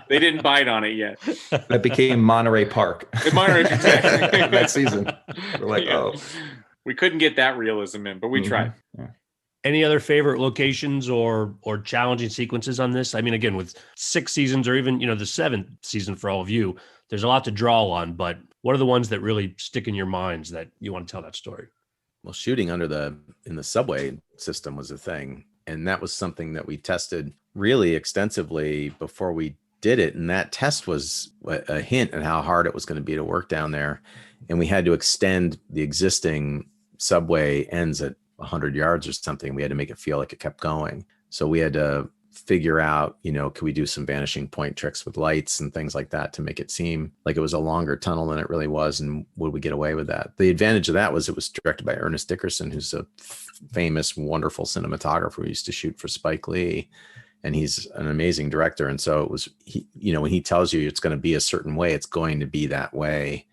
they didn't bite on it yet. That became Monterey Park. Exactly. That season. We're like, yeah. We couldn't get that realism in, but we tried. Yeah. Any other favorite locations or challenging sequences on this? I mean, again, with 6 seasons or even, the 7th season for all of you, there's a lot to draw on, but what are the ones that really stick in your minds that you want to tell that story? Well, shooting in the subway system was a thing. And that was something that we tested really extensively before we did it. And that test was a hint at how hard it was going to be to work down there. And we had to extend the existing subway ends at 100 yards or something. We had to make it feel like it kept going. So we had to figure out, could we do some vanishing point tricks with lights and things like that to make it seem like it was a longer tunnel than it really was, and would we get away with that? The advantage of that was it was directed by Ernest Dickerson, who's a famous, wonderful cinematographer who used to shoot for Spike Lee, and he's an amazing director. And so it was, when he tells you it's going to be a certain way, it's going to be that way.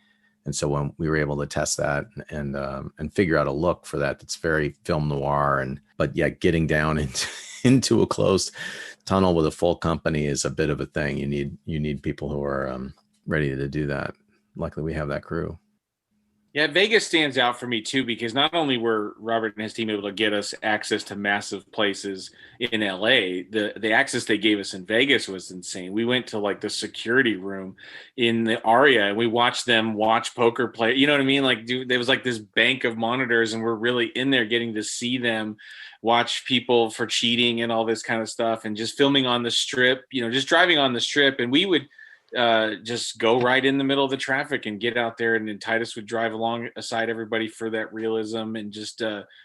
And so when we were able to test that and figure out a look for that's very film noir, but yeah, getting down into a closed tunnel with a full company is a bit of a thing. You need people who are ready to do that. Luckily, we have that crew. Yeah, Vegas stands out for me too, because not only were Robert and his team able to get us access to massive places in LA, the access they gave us in Vegas was insane. We went to the security room in the Aria, and we watched them watch poker play. You know what I mean? There was this bank of monitors, and we're really in there getting to see them watch people for cheating and all this kind of stuff, and just filming on the strip, just driving on the strip. And we would just go right in the middle of the traffic and get out there, and then Titus would drive alongside everybody for that realism, and just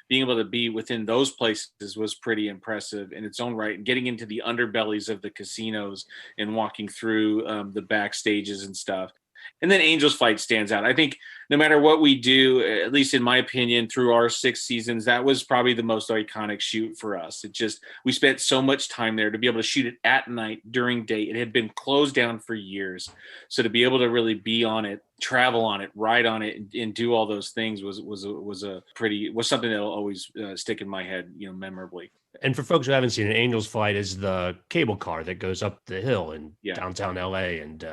being able to be within those places was pretty impressive in its own right, and getting into the underbellies of the casinos and walking through the backstages and stuff. And then Angel's Flight stands out. I think no matter what we do, at least in my opinion, through our 6 seasons, that was probably the most iconic shoot for us. We spent so much time there to be able to shoot it at night during day. It had been closed down for years. So to be able to really be on it, travel on it, ride on it, and do all those things was something that'll always stick in my head, memorably. And for folks who haven't seen it, Angel's Flight is the cable car that goes up the hill in downtown LA. And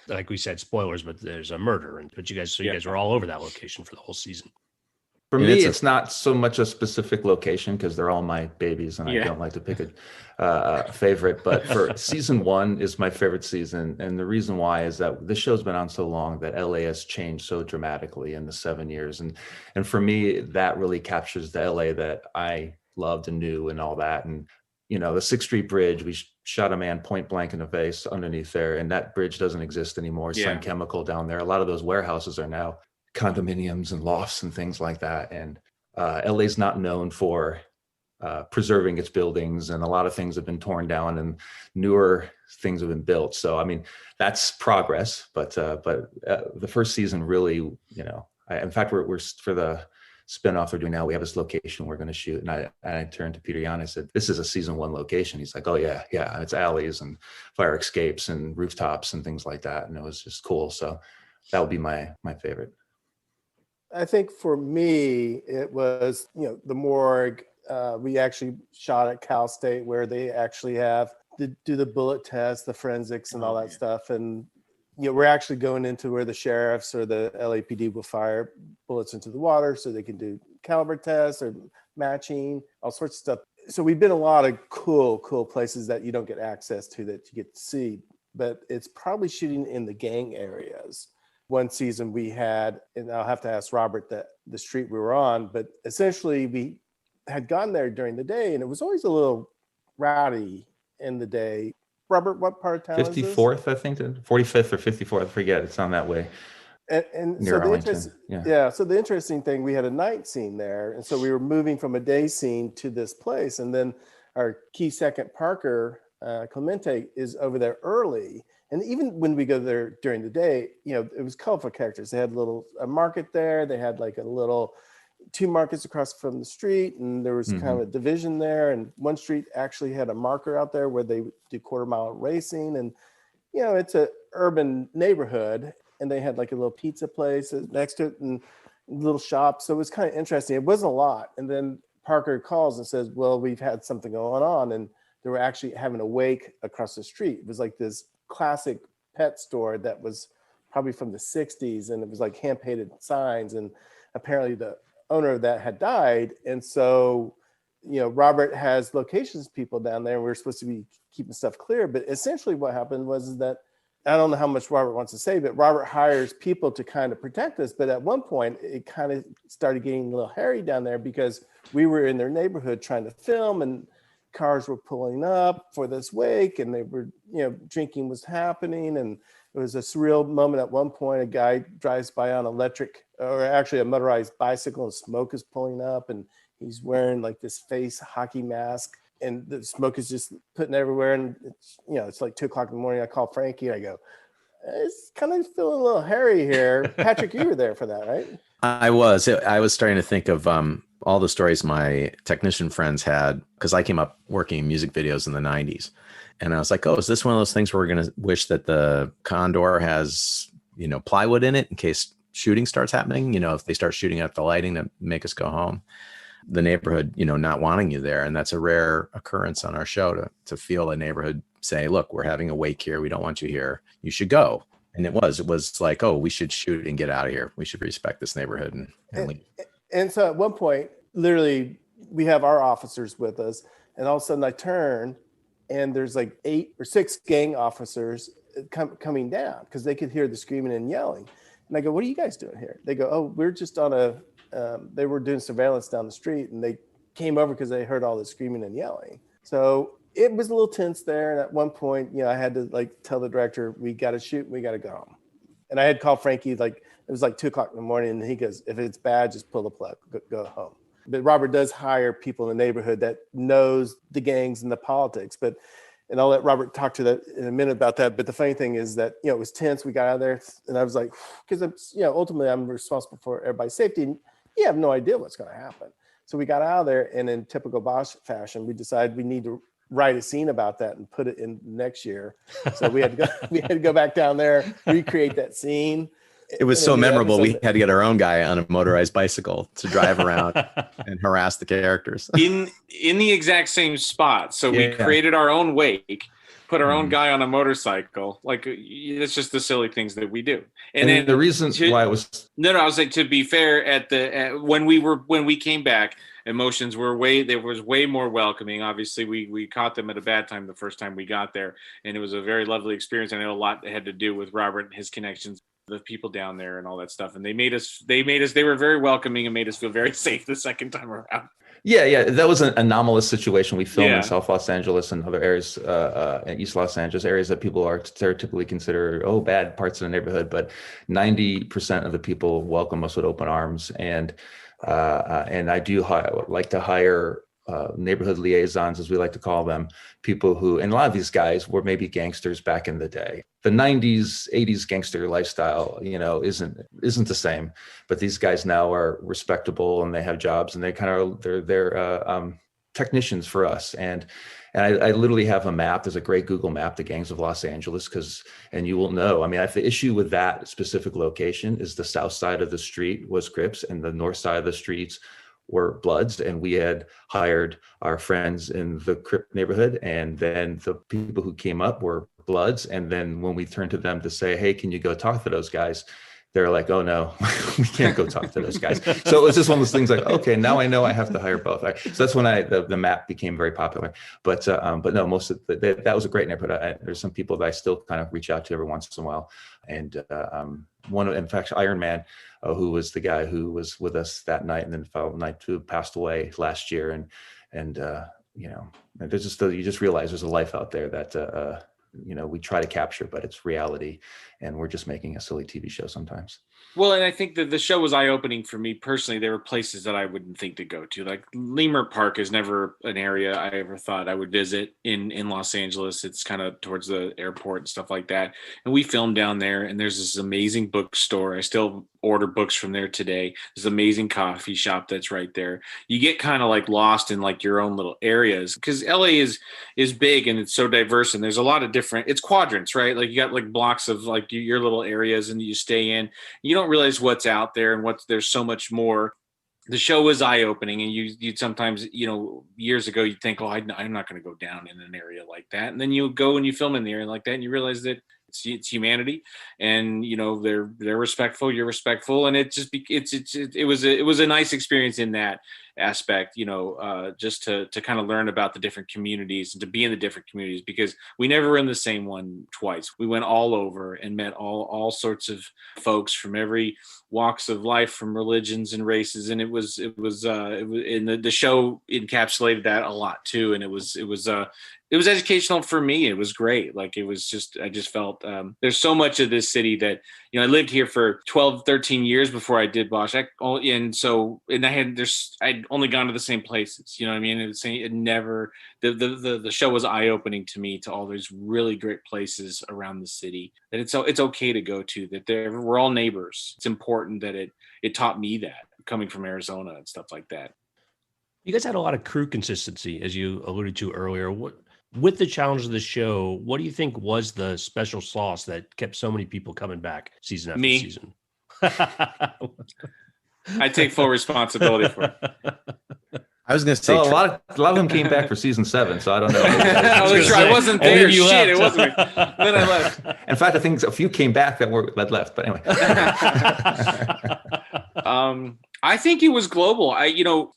like we said, spoilers, but there's a murder. But you guys were all over that location for the whole season. For And me, it's it's not so much a specific location because they're all my babies, and I Yeah. don't like to pick a favorite. But for season 1 is my favorite season, and the reason why is that this show's been on so long that LA has changed so dramatically in the 7 years, and for me, that really captures the LA that I loved and knew and all that. And the 6th Street Bridge, we shot a man point blank in the face underneath there, and that bridge doesn't exist anymore. Yeah. Sun Chemical down there. A lot of those warehouses are now condominiums and lofts and things like that. And LA's not known for preserving its buildings, and a lot of things have been torn down and newer things have been built. So, I mean, that's progress, but the first season really, in fact, we're for the spinoff we're doing now, we have this location we're going to shoot. And I turned to Peter Yan, I said, this is a season 1 location. He's like, oh yeah. It's alleys and fire escapes and rooftops and things like that. And it was just cool. So that would be my favorite. I think for me, it was, the morgue. We actually shot at Cal State where they actually have to do the bullet test, the forensics and all that stuff. And, we're actually going into where the sheriffs or the LAPD will fire bullets into the water so they can do caliber tests or matching, all sorts of stuff. So we've been a lot of cool places that you don't get access to that you get to see, but it's probably shooting in the gang areas. One season we had, and I'll have to ask Robert the street we were on, but essentially we had gone there during the day and it was always a little rowdy in the day. Robert, what part of town 54th, is this? I think, 45th or 54th, I forget. It's on that way. And Near so Arlington. so the interesting thing, we had a night scene there. And so we were moving from a day scene to this place. And then our key second, Parker Clemente, is over there early. And even when we go there during the day, it was colorful characters. They had a market there. They had like a little 2 markets across from the street, and there was kind of a division there. And one street actually had a marker out there where they do quarter-mile racing. And, it's a urban neighborhood, and they had like a little pizza place next to it and little shop. So it was kind of interesting. It wasn't a lot. And then Parker calls and says, well, we've had something going on. And they were actually having a wake across the street. It was like this classic pet store that was probably from the 60s, and it was like hand-painted signs, and apparently the owner of that had died. And so Robert has locations people down there, and we're supposed to be keeping stuff clear, but essentially what happened was that, I don't know how much Robert wants to say, but Robert hires people to kind of protect us. But at one point it kind of started getting a little hairy down there because we were in their neighborhood trying to film, and cars were pulling up for this wake, and they were, drinking was happening. And it was a surreal moment. At one point, a guy drives by on a motorized bicycle, and smoke is pulling up, and he's wearing like this face hockey mask, and the smoke is just putting everywhere. And it's like 2:00 in the morning. I call Frankie and I go, it's kind of feeling a little hairy here. Patrick, you were there for that, right? I was starting to think of all the stories my technician friends had, because I came up working in music videos in the 90s. And I was like, oh, is this one of those things where we're going to wish that the Condor has, plywood in it in case shooting starts happening? If they start shooting at the lighting to make us go home. The neighborhood, not wanting you there. And that's a rare occurrence on our show to feel a neighborhood say, look, we're having a wake here. We don't want you here. You should go. And it was like, oh, we should shoot and get out of here. We should respect this neighborhood and leave. And so at one point, literally, we have our officers with us, and all of a sudden I turn, and there's like 8 or 6 gang officers coming down because they could hear the screaming and yelling. And I go, what are you guys doing here? They go, oh, we're just on they were doing surveillance down the street, and they came over because they heard all the screaming and yelling. So it was a little tense there. And at one point, I had to tell the director, we got to shoot, we got to go home. And I had called Frankie, it was like 2:00 in the morning, and he goes, if it's bad, just pull the plug, go home. But Robert does hire people in the neighborhood that knows the gangs and the politics. And I'll let Robert talk to that in a minute about that. But the funny thing is that, it was tense. We got out of there, and I was like, because ultimately I'm responsible for everybody's safety. And you have no idea what's going to happen. So we got out of there, and in typical Bosch fashion, we decided we need to write a scene about that and put it in next year. So we had to go back down there, recreate that scene. It was so memorable. We had to get our own guy on a motorized bicycle to drive around and harass the characters in the exact same spot. So we created our own wake. put our own guy on a motorcycle. Like, it's just the silly things that we do. And then the reason why it was I was like, to be fair, when we came back, emotions were way more welcoming. Obviously, we caught them at a bad time the first time we got there, and it was a very lovely experience. I know a lot had to do with Robert and his connections, the people down there and all that stuff. And they were very welcoming and made us feel very safe the second time around. Yeah, that was an anomalous situation. We filmed in South Los Angeles and other areas, in East Los Angeles, areas that people are stereotypically consider bad parts of the neighborhood. But 90% of the people welcome us with open arms, and I do like to hire neighborhood liaisons, as we like to call them, people who, and a lot of these guys were maybe gangsters back in the day. The 90s, 80s gangster lifestyle, isn't the same, but these guys now are respectable and they have jobs, and they're technicians for us. And I literally have a map. There's a great Google map, the gangs of Los Angeles, and you will know. I mean, the issue with that specific location is the south side of the street was Crips and the north side of the streets were Bloods, and we had hired our friends in the Crip neighborhood, and then the people who came up were Bloods. And then when we turned to them to say, hey, can you go talk to those guys? They're like, oh no, we can't go talk to those guys. So it was just one of those things like, okay, now I know I have to hire both. So that's when the map became very popular. But no, most of that was a great neighborhood. There's some people that I still kind of reach out to every once in a while. And in fact, Iron Man, who was the guy who was with us that night, and then the following night who passed away last year. And there's just you just realize there's a life out there that we try to capture, but it's reality, and we're just making a silly TV show sometimes. Well, and I think that the show was eye-opening for me personally. There were places that I wouldn't think to go to. Like Lemur Park is never an area I ever thought I would visit in Los Angeles. It's kind of towards the airport and stuff like that. And we filmed down there, and there's this amazing bookstore. I still order books from there today. There's an amazing coffee shop that's right there. You get kind of like lost in like your own little areas, because LA is big and it's so diverse, and there's a lot of it's quadrants, right? Like you got like blocks of like your little areas, and you stay in. You don't realize what's out there, and there's so much more. The show was eye-opening, and you'd sometimes, years ago, you'd think, I'm not going to go down in an area like that. And then you go and you film in the area like that, and you realize that it's humanity, and they're respectful, you're respectful, and it was a nice experience in that aspect, just to kind of learn about the different communities and to be in the different communities, because we never were in the same one twice. We went all over and met all sorts of folks from every walks of life, from religions and races, and it was and the show encapsulated that a lot too, and it was educational for me. It was great. Like I just felt there's so much of this city that I lived here for 12, 13 years before I did Bosch, I'd only gone to the same places. You know what I mean? It never the show was eye opening to me, to all those really great places around the city that it's okay to go to. That we're all neighbors. It's important that it taught me that, coming from Arizona and stuff like that. You guys had a lot of crew consistency, as you alluded to earlier. With the challenge of the show, what do you think was the special sauce that kept so many people coming back season after season? I take full responsibility for it. I was going to say a lot of them came back for season 7, so I don't know. I wasn't there. Shit, it wasn't. Then I left. In fact, I think a few came back that left. But anyway. I think it was global.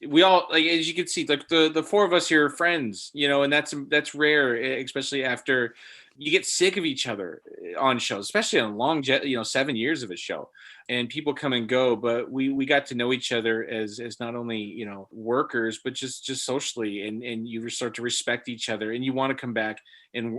We all, like, as you can see, like the four of us here are friends, and that's rare, especially after you get sick of each other on shows, especially on long, 7 years of a show, and people come and go. But we got to know each other as not only, workers, but just socially, and you start to respect each other, and you want to come back and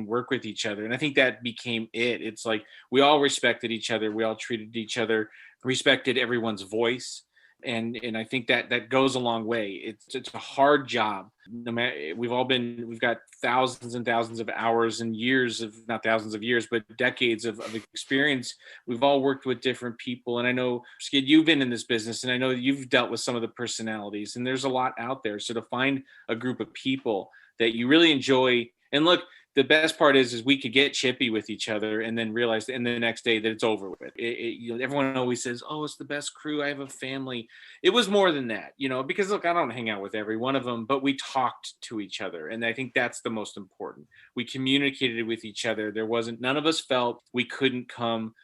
work with each other. And I think that became it. It's like we all respected each other. We all treated each other, respected everyone's voice. And I think that goes a long way. It's a hard job. No matter, we've got thousands and thousands of hours and years of, not thousands of years, but decades of experience. We've all worked with different people. And I know, Skid, you've been in this business, and I know you've dealt with some of the personalities, and there's a lot out there. So to find a group of people that you really enjoy, and look, the best part is we could get chippy with each other and then realize in the next day that it's over with. Everyone always says, oh, it's the best crew. I have a family. It was more than that, because look, I don't hang out with every one of them, but we talked to each other. And I think that's the most important. We communicated with each other. None of us felt we couldn't come,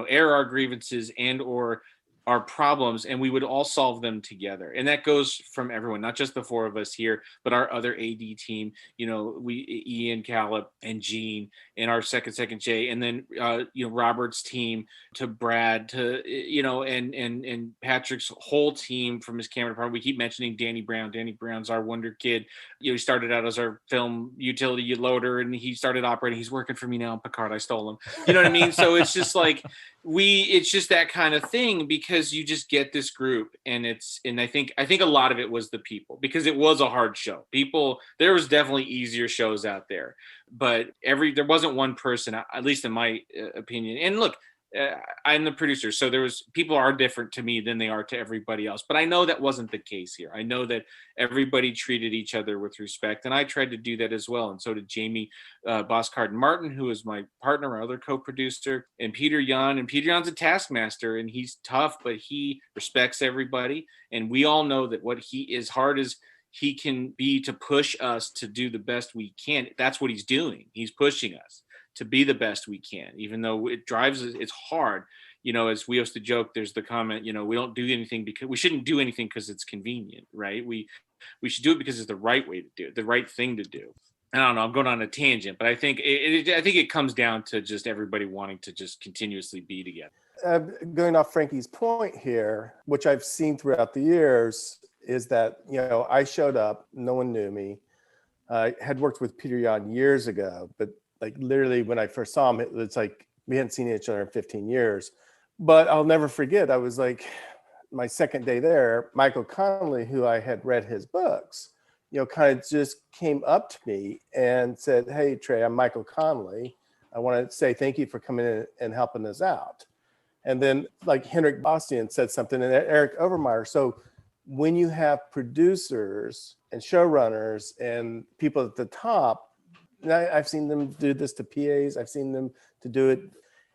air our grievances and or our problems, and we would all solve them together. And that goes from everyone, not just the four of us here, but our other AD team, Ian, Caleb, and Gene, and our second Jay, and then Robert's team, to Brad, to and Patrick's whole team from his camera department. We keep mentioning Danny Brown. Danny Brown's our wonder kid. He started out as our film utility loader, and he started operating. He's working for me now in Picard. I stole him. You know what I mean? So it's just like it's just that kind of thing, because you just get this group, and I think a lot of it was the people, because it was a hard show. There was definitely easier shows out there, but there wasn't one person, at least in my opinion. And look, I'm the producer, so people are different to me than they are to everybody else. But I know that wasn't the case here. I know that everybody treated each other with respect, and I tried to do that as well. And so did Jamie Boscard Martin, who is my partner, my other co-producer, and Peter Yan. And Peter Yan's a taskmaster, and he's tough, but he respects everybody. And we all know that what he is hard as he can be to push us to do the best we can. That's what he's doing. He's pushing us to be the best we can, even though it's hard. As we used to joke, there's the comment, we don't do anything because we shouldn't do anything because it's convenient, right? We should do it because it's the right way to do it, the right thing to do. I don't know, I'm going on a tangent, but I think it comes down to just everybody wanting to just continuously be together. Going off Frankie's point here, which I've seen throughout the years, is that, I showed up, no one knew me. I had worked with Peter Yan years ago, but like literally when I first saw him, it's like we hadn't seen each other in 15 years. But I'll never forget, I was like, my second day there, Michael Connolly, who I had read his books, kind of just came up to me and said, hey, Trey, I'm Michael Connolly. I want to say thank you for coming in and helping us out. And then like Henrik Bastian said something, and Eric Overmeyer. So when you have producers and showrunners and people at the top, and I've seen them do this to PAs. I've seen them to do it.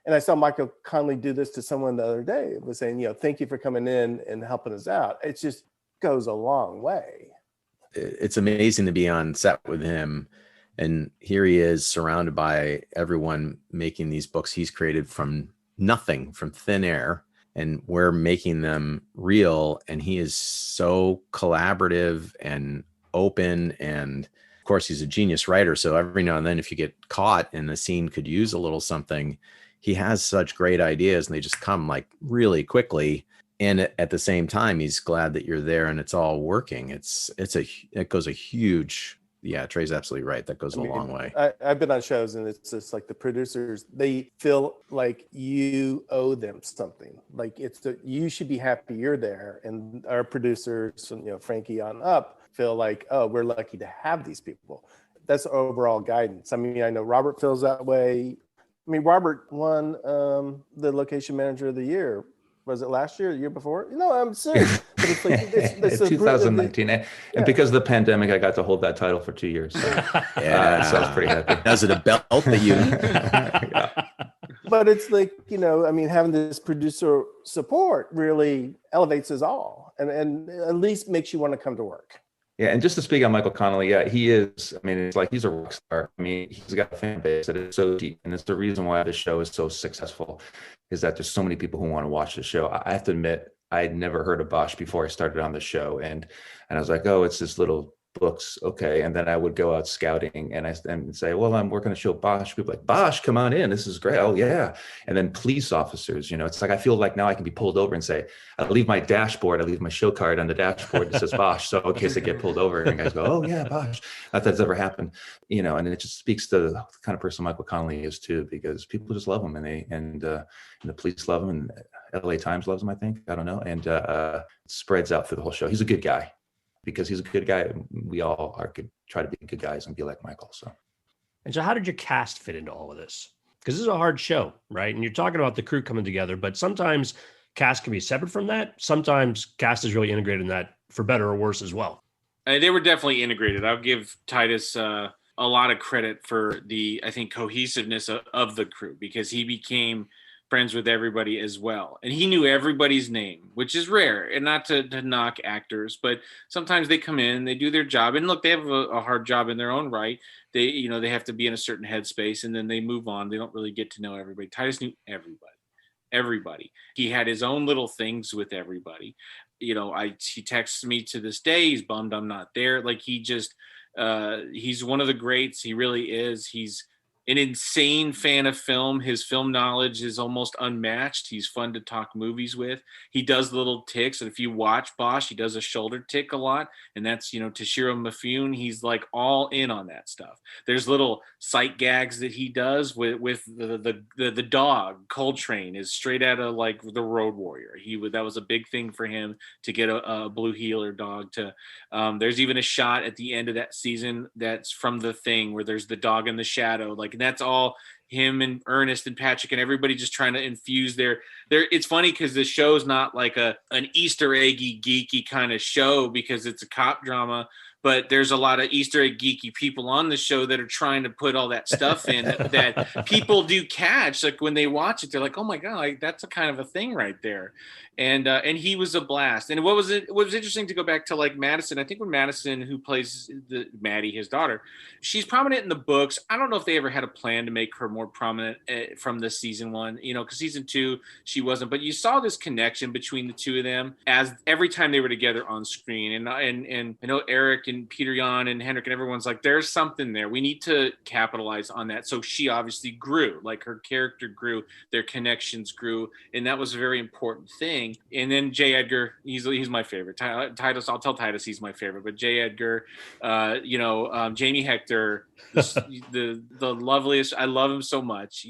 And I saw Michael Connolly do this to someone the other day. It was saying, thank you for coming in and helping us out. It just goes a long way. It's amazing to be on set with him. And here he is surrounded by everyone making these books he's created from nothing, from thin air. And we're making them real. And he is so collaborative and open, and of course, he's a genius writer. So every now and then, if you get caught and the scene could use a little something, he has such great ideas, and they just come like really quickly. And at the same time, he's glad that you're there and it's all working. It goes a huge, yeah, Trey's absolutely right. That goes a long way. I've been on shows, and it's just like the producers, they feel like you owe them something. Like you should be happy you're there. And our producers, Frankie on up, feel like, oh, we're lucky to have these people. That's overall guidance. I mean, I know Robert feels that way. I mean, Robert won the location manager of the year. Was it last year, the year before? No, I'm serious. But it's like, it's 2019. And because of the pandemic, I got to hold that title for 2 years. So, yeah, so I was pretty happy. Was it a belt that you... Yeah. But it's like, having this producer support really elevates us all, and at least makes you want to come to work. Yeah, and just to speak on Michael Connolly, yeah, he is. I mean, it's like he's a rock star. I mean, he's got a fan base that is so deep, and it's the reason why the show is so successful. Is that there's so many people who want to watch the show. I have to admit, I had never heard of Bosch before I started on the show, and I was like, oh, it's this little books, okay. And then I would go out scouting and say, well, I'm working to show Bosch. People like, Bosch, come on in. This is great. Oh yeah. And then police officers, it's like, I feel like now I can be pulled over and say, I leave my dashboard, I leave my show card on the dashboard that says Bosch. So in case I get pulled over, and guys go, oh yeah, Bosch. Not that's ever happened, and it just speaks to the kind of person Michael Connolly is too, because people just love him, and the police love him, and LA Times loves him, I think. I don't know. And it spreads out through the whole show. He's a good guy. Because he's a good guy, we all are good, try to be good guys and be like Michael. And so how did your cast fit into all of this? Because this is a hard show, right? And you're talking about the crew coming together, but sometimes cast can be separate from that. Sometimes cast is really integrated in that, for better or worse as well. They were definitely integrated. I'll give Titus a lot of credit for the, I think, cohesiveness of the crew, because he became friends with everybody as well. And he knew everybody's name, which is rare, and not to knock actors, but sometimes they come in, they do their job, and look, they have a hard job in their own right. They have to be in a certain headspace, and then they move on. They don't really get to know everybody. Titus knew everybody. He had his own little things with everybody. He texts me to this day. He's bummed I'm not there. Like, he's one of the greats. He really is. He's an insane fan of film. His film knowledge is almost unmatched. He's fun to talk movies with. He does little ticks. And if you watch Bosch, he does a shoulder tick a lot. And that's, Toshiro Mifune. He's like all in on that stuff. There's little sight gags that he does with the dog. Coltrane is straight out of like the Road Warrior. That was a big thing for him to get a blue heeler dog to. There's even a shot at the end of that season that's from The Thing, where there's the dog in the shadow. Like, and that's all him and Ernest and Patrick and everybody just trying to infuse their. It's funny because the show's not like an Easter eggy geeky kind of show, because it's a cop drama, but there's a lot of Easter egg geeky people on the show that are trying to put all that stuff in that people do catch. Like, when they watch it, they're like, oh my God, like, that's a kind of a thing right there. And he was a blast. And what was interesting to go back to, like, Madison. I think when Madison, who plays Maddie, his daughter, she's prominent in the books. I don't know if they ever had a plan to make her more prominent from the season 1, because season 2, she wasn't, but you saw this connection between the two of them as every time they were together on screen. And I know Eric and Peter Jan and Henrik and everyone's like, there's something there. We need to capitalize on that. So she obviously grew, like, her character grew, their connections grew. And that was a very important thing. And then J. Edgar, he's my favorite. Titus, I'll tell Titus he's my favorite, but J. Edgar, Jamie Hector, the loveliest. I love him so much.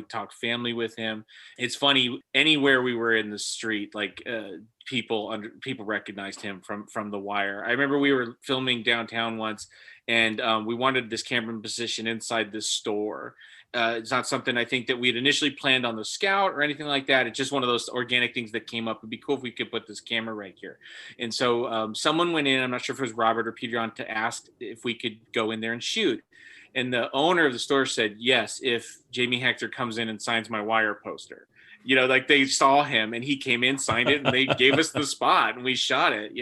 Talk family with him. It's funny, anywhere we were in the street, like, people recognized him from The Wire. I remember we were filming downtown once, and we wanted this camera position inside this store. It's not something I think that we had initially planned on the scout or anything like that. It's just one of those organic things that came up. It'd be cool if we could put this camera right here. And so someone went in, I'm not sure if it was Robert or Peter on, to ask if we could go in there and shoot. And the owner of the store said, yes, if Jamie Hector comes in and signs my Wire poster. Like, they saw him and he came in, signed it, and they gave us the spot and we shot it,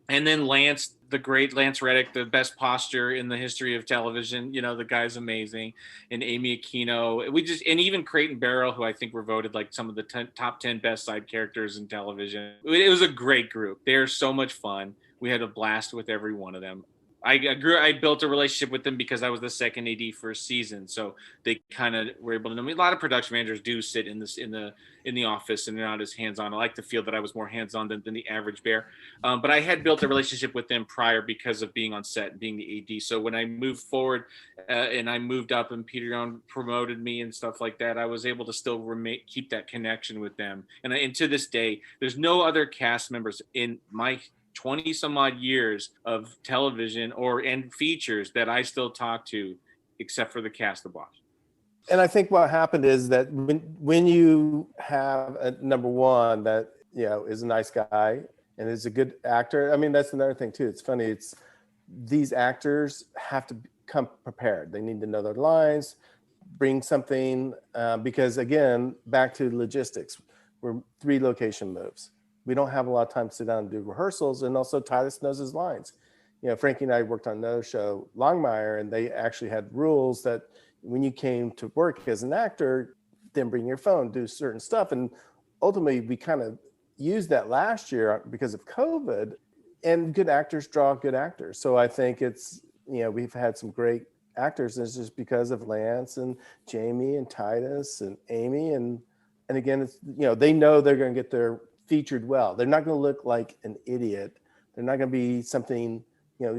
And then Lance, the great Lance Reddick, the best posture in the history of television. The guy's amazing. And Amy Aquino. And even Creighton Barrow, who I think were voted like some of the top 10 best side characters in television. It was a great group. They're so much fun. We had a blast with every one of them. I built a relationship with them because I was the second AD for a season, so they kind of were able to know me. A lot of production managers do sit in the office and they're not as hands-on. I like to feel that I was more hands-on than the average bear, but I had built a relationship with them prior because of being on set and being the AD. So when I moved forward and I moved up and Peter Young promoted me and stuff like that, I was able to still keep that connection with them. And to this day, there's no other cast members in my 20 some odd years of television and features that I still talk to, except for the cast of Bosch. And I think what happened is that when you have a number one that, is a nice guy and is a good actor, I mean, that's another thing too. It's funny. These actors have to come prepared. They need to know their lines, bring something, because again, back to logistics, we're 3 location moves. We don't have a lot of time to sit down and do rehearsals. And also Titus knows his lines. Frankie and I worked on another show, Longmire, and they actually had rules that when you came to work as an actor, then bring your phone, do certain stuff. And ultimately we kind of used that last year because of COVID, and good actors draw good actors. So I think it's, we've had some great actors. And it's just because of Lance and Jamie and Titus and Amy. And again, it's, they know they're going to get their featured well. They're not going to look like an idiot. They're not going to be something,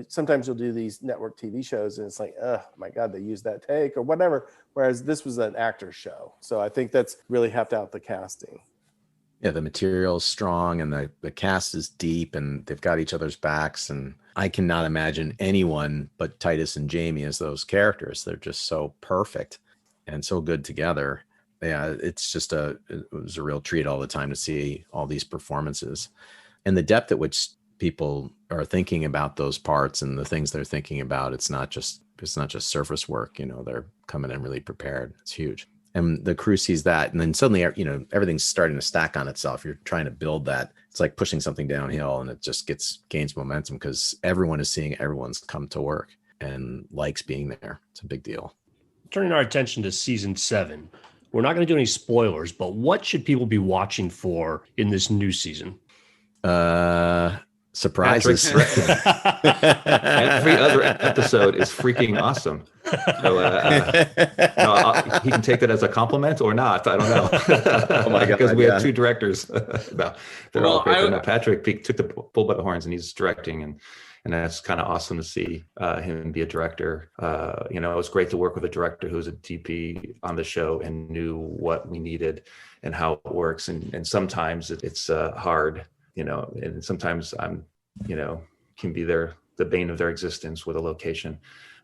sometimes you'll do these network TV shows and it's like, oh my God, they used that take or whatever. Whereas this was an actor show. So I think that's really helped out the casting. Yeah, the material is strong and the cast is deep and they've got each other's backs. And I cannot imagine anyone but Titus and Jamie as those characters. They're just so perfect and so good together. Yeah, it was a real treat all the time to see all these performances and the depth at which people are thinking about those parts and the things they're thinking about. It's not just It's not just surface work, they're coming in really prepared. It's huge. And the crew sees that, and then suddenly, everything's starting to stack on itself. You're trying to build that. It's like pushing something downhill, and it just gains momentum because everyone is seeing everyone's come to work and likes being there. It's a big deal. Turning our attention to season 7, we're not going to do any spoilers, but what should people be watching for in this new season? Surprises. Every other episode is freaking awesome. So no, he can take that as a compliment or not. I don't know. Oh my God, because we have 2 directors. No, they're all great. But no, Patrick took the bull by the horns, and he's directing, and that's kind of awesome to see him be a director. It was great to work with a director who was a DP on the show and knew what we needed and how it works. And sometimes it's hard. And sometimes I'm, can be the bane of their existence with a location,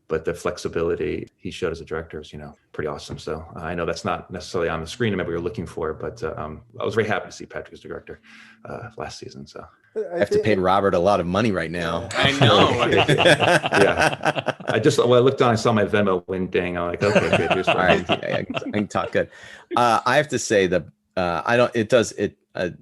but the flexibility he showed as a director is, pretty awesome. So I know that's not necessarily on the screen that we were looking for, but I was very happy to see Patrick as director last season. So I have to pay Robert a lot of money right now. I know. Yeah. I looked down, I saw my Venmo win ding. I'm like, okay, good. Here's All right. I can talk good. I have to say that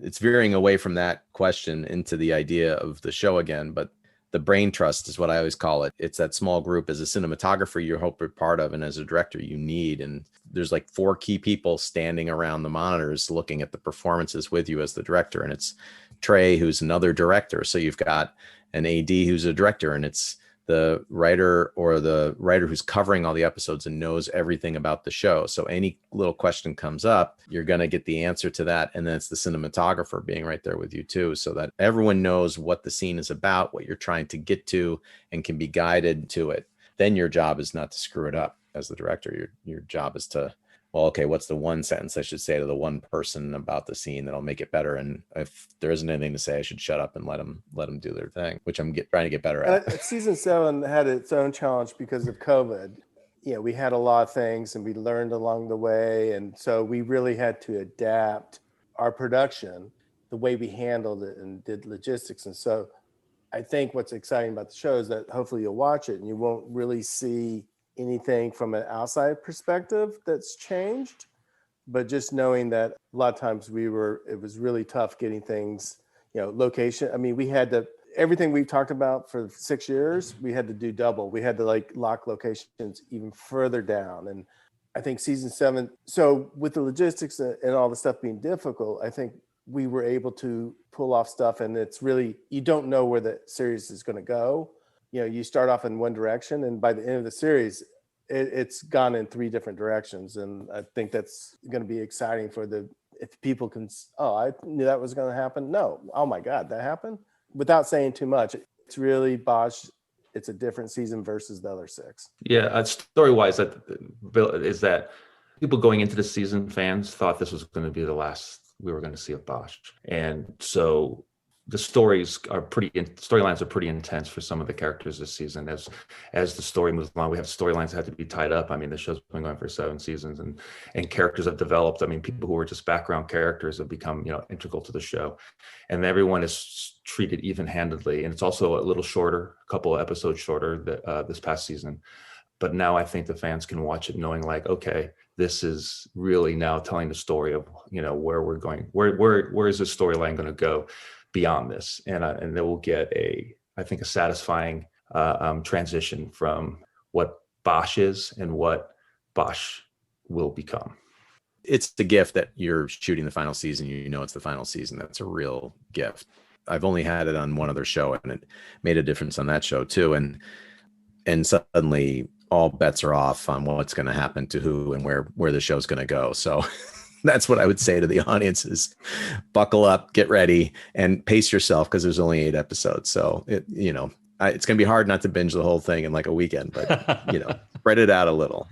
it's veering away from that question into the idea of the show again, but the brain trust is what I always call it. It's that small group as a cinematographer you hope you're part of, and as a director you need. And there's like 4 key people standing around the monitors looking at the performances with you as the director. And it's Trey, who's another director. So you've got an AD who's a director, and it's the writer or the writer who's covering all the episodes and knows everything about the show. So any little question comes up, you're going to get the answer to that. And then it's the cinematographer being right there with you too, so that everyone knows what the scene is about, what you're trying to get to, and can be guided to it. Then your job is not to screw it up as the director. Your job is to, well, okay, what's the one sentence I should say to the one person about the scene that'll make it better? And if there isn't anything to say, I should shut up and let them do their thing, which I'm trying to get better at. Season 7 had its own challenge because of COVID. We had a lot of things and we learned along the way. And so we really had to adapt our production, the way we handled it and did logistics. And so I think what's exciting about the show is that hopefully you'll watch it and you won't really see anything from an outside perspective that's changed, but just knowing that a lot of times it was really tough getting things, location. I mean, we had to, everything we've talked about for 6 years, we had to do double. We had to lock locations even further down. And I think season 7, so with the logistics and all the stuff being difficult, I think we were able to pull off stuff, and it's really, you don't know where the series is going to go. You start off in one direction, and by the end of the series, it's gone in 3 different directions. And I think that's going to be exciting if people can, I knew that was going to happen. No, oh my God, that happened? Without saying too much, it's really Bosch. It's a different season versus the other 6. Yeah, story-wise, that people going into the season, fans thought this was going to be the last we were going to see of Bosch. And so the storylines are pretty intense for some of the characters this season. As the story moves along, we have storylines that have to be tied up. I mean, the show's been going for 7 seasons, and characters have developed. I mean, people who were just background characters have become, integral to the show, and everyone is treated even-handedly. And it's also a little shorter, a couple of episodes shorter this past season. But now I think the fans can watch it knowing okay, this is really now telling the story of, where we're going, where is this storyline going to go beyond this, and they will get a satisfying transition from what Bosch is and what Bosch will become. It's the gift that you're shooting the final season. It's the final season. That's a real gift. I've only had it on one other show, and it made a difference on that show too. And suddenly all bets are off on what's going to happen to who and where the show's going to go. So that's what I would say to the audience is buckle up, get ready, and pace yourself, because there's only 8 episodes. So it's going to be hard not to binge the whole thing in a weekend, but spread it out a little.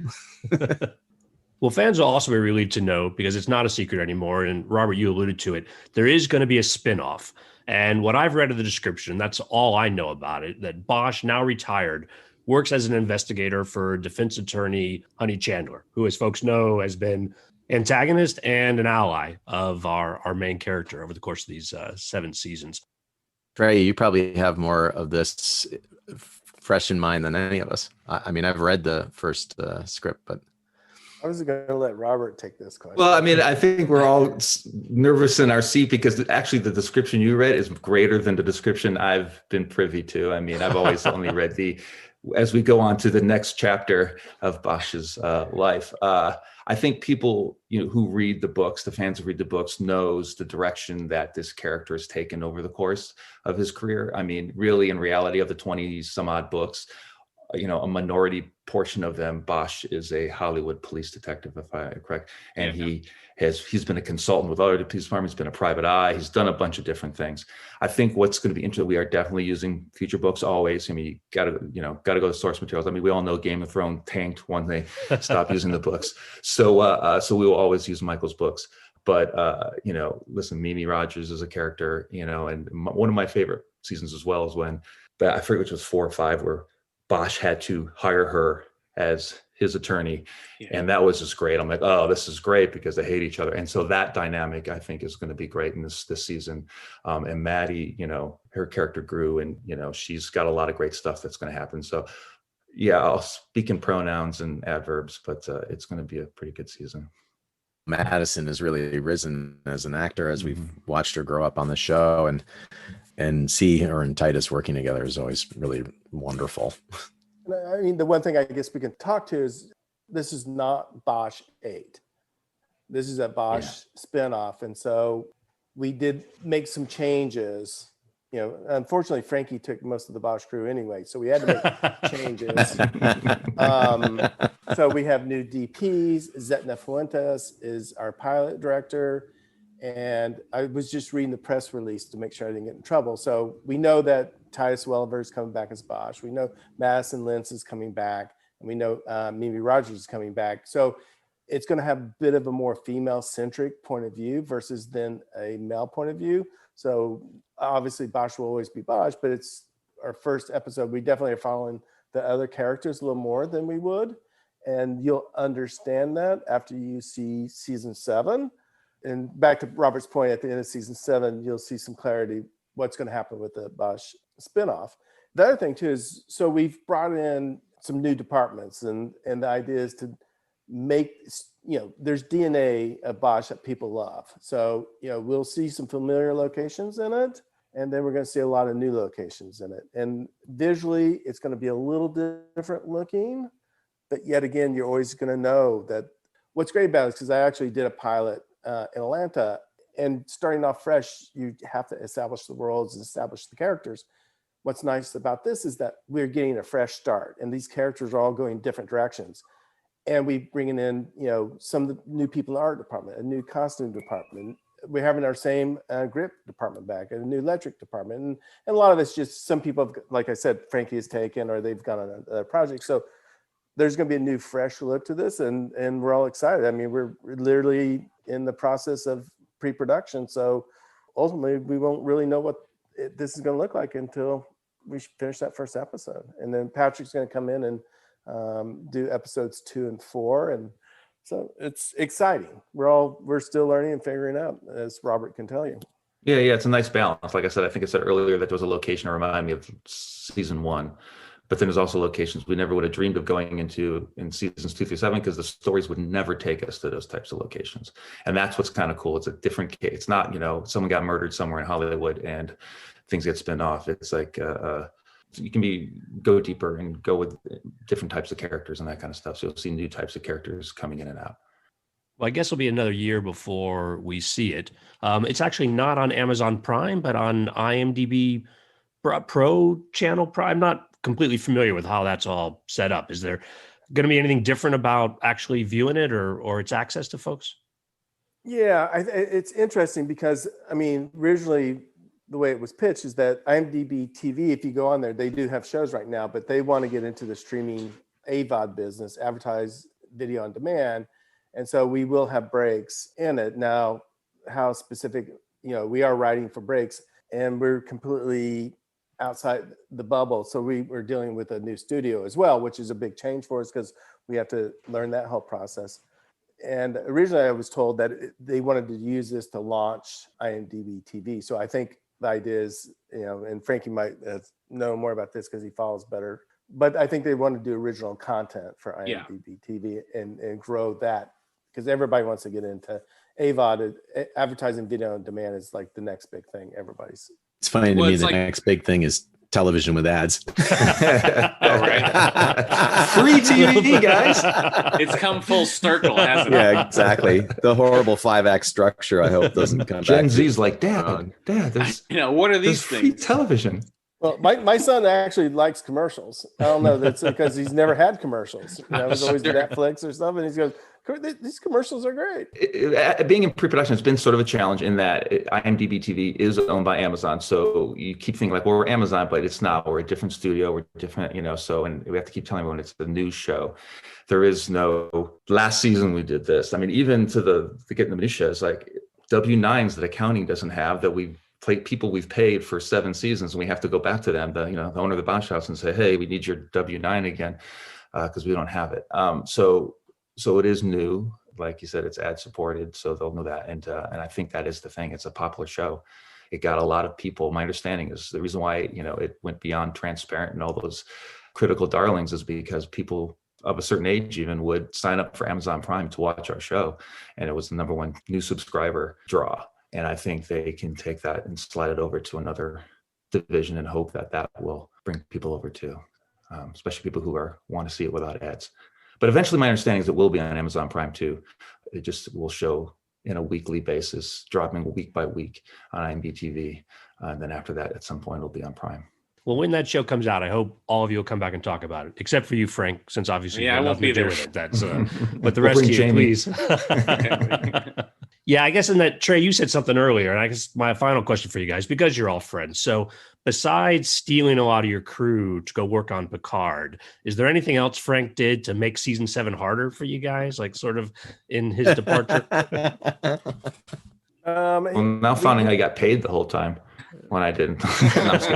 Well, fans will also be relieved to know, because it's not a secret anymore, and Robert, you alluded to it, there is going to be a spinoff. And what I've read of the description, that's all I know about it, that Bosch, now retired, works as an investigator for defense attorney Honey Chandler, who, as folks know, has been antagonist and an ally of our main character over the course of these 7 seasons. Trey, you probably have more of this fresh in mind than any of us. I mean, I've read the first script, but I was going to let Robert take this question. Well, I mean, I think we're all nervous in our seat because actually the description you read is greater than the description I've been privy to. I mean, I've always only read as we go on to the next chapter of Bosch's life. I think people, who read the books, the fans who read the books, knows the direction that this character has taken over the course of his career. I mean, really, in reality, of the 20 some odd books, a minority portion of them, Bosch is a Hollywood police detective, if I'm correct. And he's been a consultant with other police departments, been a private eye. He's done a bunch of different things. I think what's going to be interesting, we are definitely using future books always. I mean, you gotta go to source materials. I mean, we all know Game of Thrones tanked when they stopped using the books. So we will always use Michael's books. But, listen, Mimi Rogers is a character, and one of my favorite seasons as well is when, I forget which was 4 or 5, where Bosch had to hire her as his attorney. Yeah. And that was just great. I'm like, oh, this is great because they hate each other. And so that dynamic, I think, is going to be great in this season. And Maddie, her character grew, and, she's got a lot of great stuff that's going to happen. So yeah, I'll speak in pronouns and adverbs, but it's going to be a pretty good season. Madison has really risen as an actor as we've watched her grow up on the show, and see her and Titus working together is always really wonderful. I mean, the one thing I guess we can talk to is this is not Bosch 8. This is a Bosch spinoff. And so we did make some changes. Unfortunately, Frankie took most of the Bosch crew anyway, so we had to make changes. So we have new DPs. Zetna Fuentes is our pilot director. And I was just reading the press release to make sure I didn't get in trouble. So we know that Titus Welliver is coming back as Bosch. We know Madison Lentz is coming back. And we know Mimi Rogers is coming back. So it's going to have a bit of a more female-centric point of view versus then a male point of view. So obviously Bosch will always be Bosch, but it's our first episode. We definitely are following the other characters a little more than we would. And you'll understand that after you see season 7. And back to Robert's point, at the end of season 7, you'll see some clarity what's going to happen with the Bosch spinoff. The other thing too is, so we've brought in some new departments, and the idea is to make, there's DNA of Bosch that people love. So, we'll see some familiar locations in it, and then we're going to see a lot of new locations in it. And visually, it's going to be a little different looking, but yet again, you're always going to know that. What's great about it is because I actually did a pilot in Atlanta, and starting off fresh, you have to establish the worlds and establish the characters. What's nice about this is that we're getting a fresh start, and these characters are all going different directions. And we bringing in, some of the new people in the art department, a new costume department. We're having our same grip department back, and a new electric department. And a lot of it's just some people, have, like I said, Frankie has taken, or they've gone on a project. So there's going to be a new, fresh look to this, and we're all excited. I mean, we're literally in the process of pre-production, so ultimately we won't really know what this is going to look like until we finish that first episode. And then Patrick's going to come in and do episodes 2 and 4, and so it's exciting. We're still learning and figuring out, as Robert can tell you. Yeah, it's a nice balance. Like I said, I think I said earlier that there was a location that reminded me of season 1. But then there's also locations we never would have dreamed of going into in seasons 2 through 7, because the stories would never take us to those types of locations. And that's what's kind of cool. It's a different case. It's not, someone got murdered somewhere in Hollywood and things get spun off. It's like you can go deeper and go with different types of characters and that kind of stuff. So you'll see new types of characters coming in and out. Well, I guess it'll be another year before we see it. It's actually not on Amazon Prime, but on IMDb Pro channel Prime. I'm not completely familiar with how that's all set up. Is there going to be anything different about actually viewing it or its access to folks? Yeah, it's interesting because, I mean, originally the way it was pitched is that IMDb TV, if you go on there, they do have shows right now, but they want to get into the streaming AVOD business, advertise video on demand. And so we will have breaks in it. Now, how specific, we are writing for breaks, and we're completely outside the bubble. So we're dealing with a new studio as well, which is a big change for us because we have to learn that whole process. And originally I was told that they wanted to use this to launch IMDb TV. So I think the idea is, and Frankie might know more about this because he follows better but I think they want to do original content for Yeah. IMDb TV and grow that, because everybody wants to get into AVOD. Advertising video on demand is like the next big thing. Everybody's. It's funny to Well, me. it's The like- next big thing is television with ads. Free TV, guys. It's come full circle, hasn't it? Yeah, exactly. The horrible 5-act structure. I hope doesn't come Gen back. Z's like, Dad, Wrong. there's What are there's these free things? television. Well, my son actually likes commercials. I don't know. That's because he's never had commercials. You know, it was always Sure. Netflix or something. He goes, these commercials are great. Being in pre-production has been sort of a challenge in that IMDb TV is owned by Amazon. So you keep thinking like, well, we're Amazon, but it's not. We're a different studio. We're different, so, and we have to keep telling everyone it's the news show. There is no, last season we did this. I mean, even to getting the minutia is like W-9s that accounting doesn't have, that we've played people we've paid for 7 seasons, and we have to go back to them, the owner of the Bosch House, and say, hey, we need your W-9 again, because we don't have it. So it is new. Like you said, it's ad supported, so they'll know that. And I think that is the thing. It's a popular show. It got a lot of people. My understanding is the reason why, it went beyond transparent and all those critical darlings is because people of a certain age even would sign up for Amazon Prime to watch our show. And it was the #1 new subscriber draw. And I think they can take that and slide it over to another division and hope that will bring people over too, especially people who want to see it without ads. But eventually my understanding is it will be on Amazon Prime too. It just will show in a weekly basis, dropping week by week on IMDb TV. And then after that, at some point, it'll be on Prime. Well, when that show comes out, I hope all of you will come back and talk about it, except for you, Frank, since obviously Yeah, you I have won't nothing be to do there. with it. That's, but the We'll rest of bring you, Jamie. please. Yeah, I guess in that, Trey, you said something earlier, and I guess my final question for you guys, because you're all friends. So besides stealing a lot of your crew to go work on Picard, is there anything else Frank did to make season 7 harder for you guys, like sort of in his departure? Well, now finding I got paid the whole time when I didn't. No, I'm just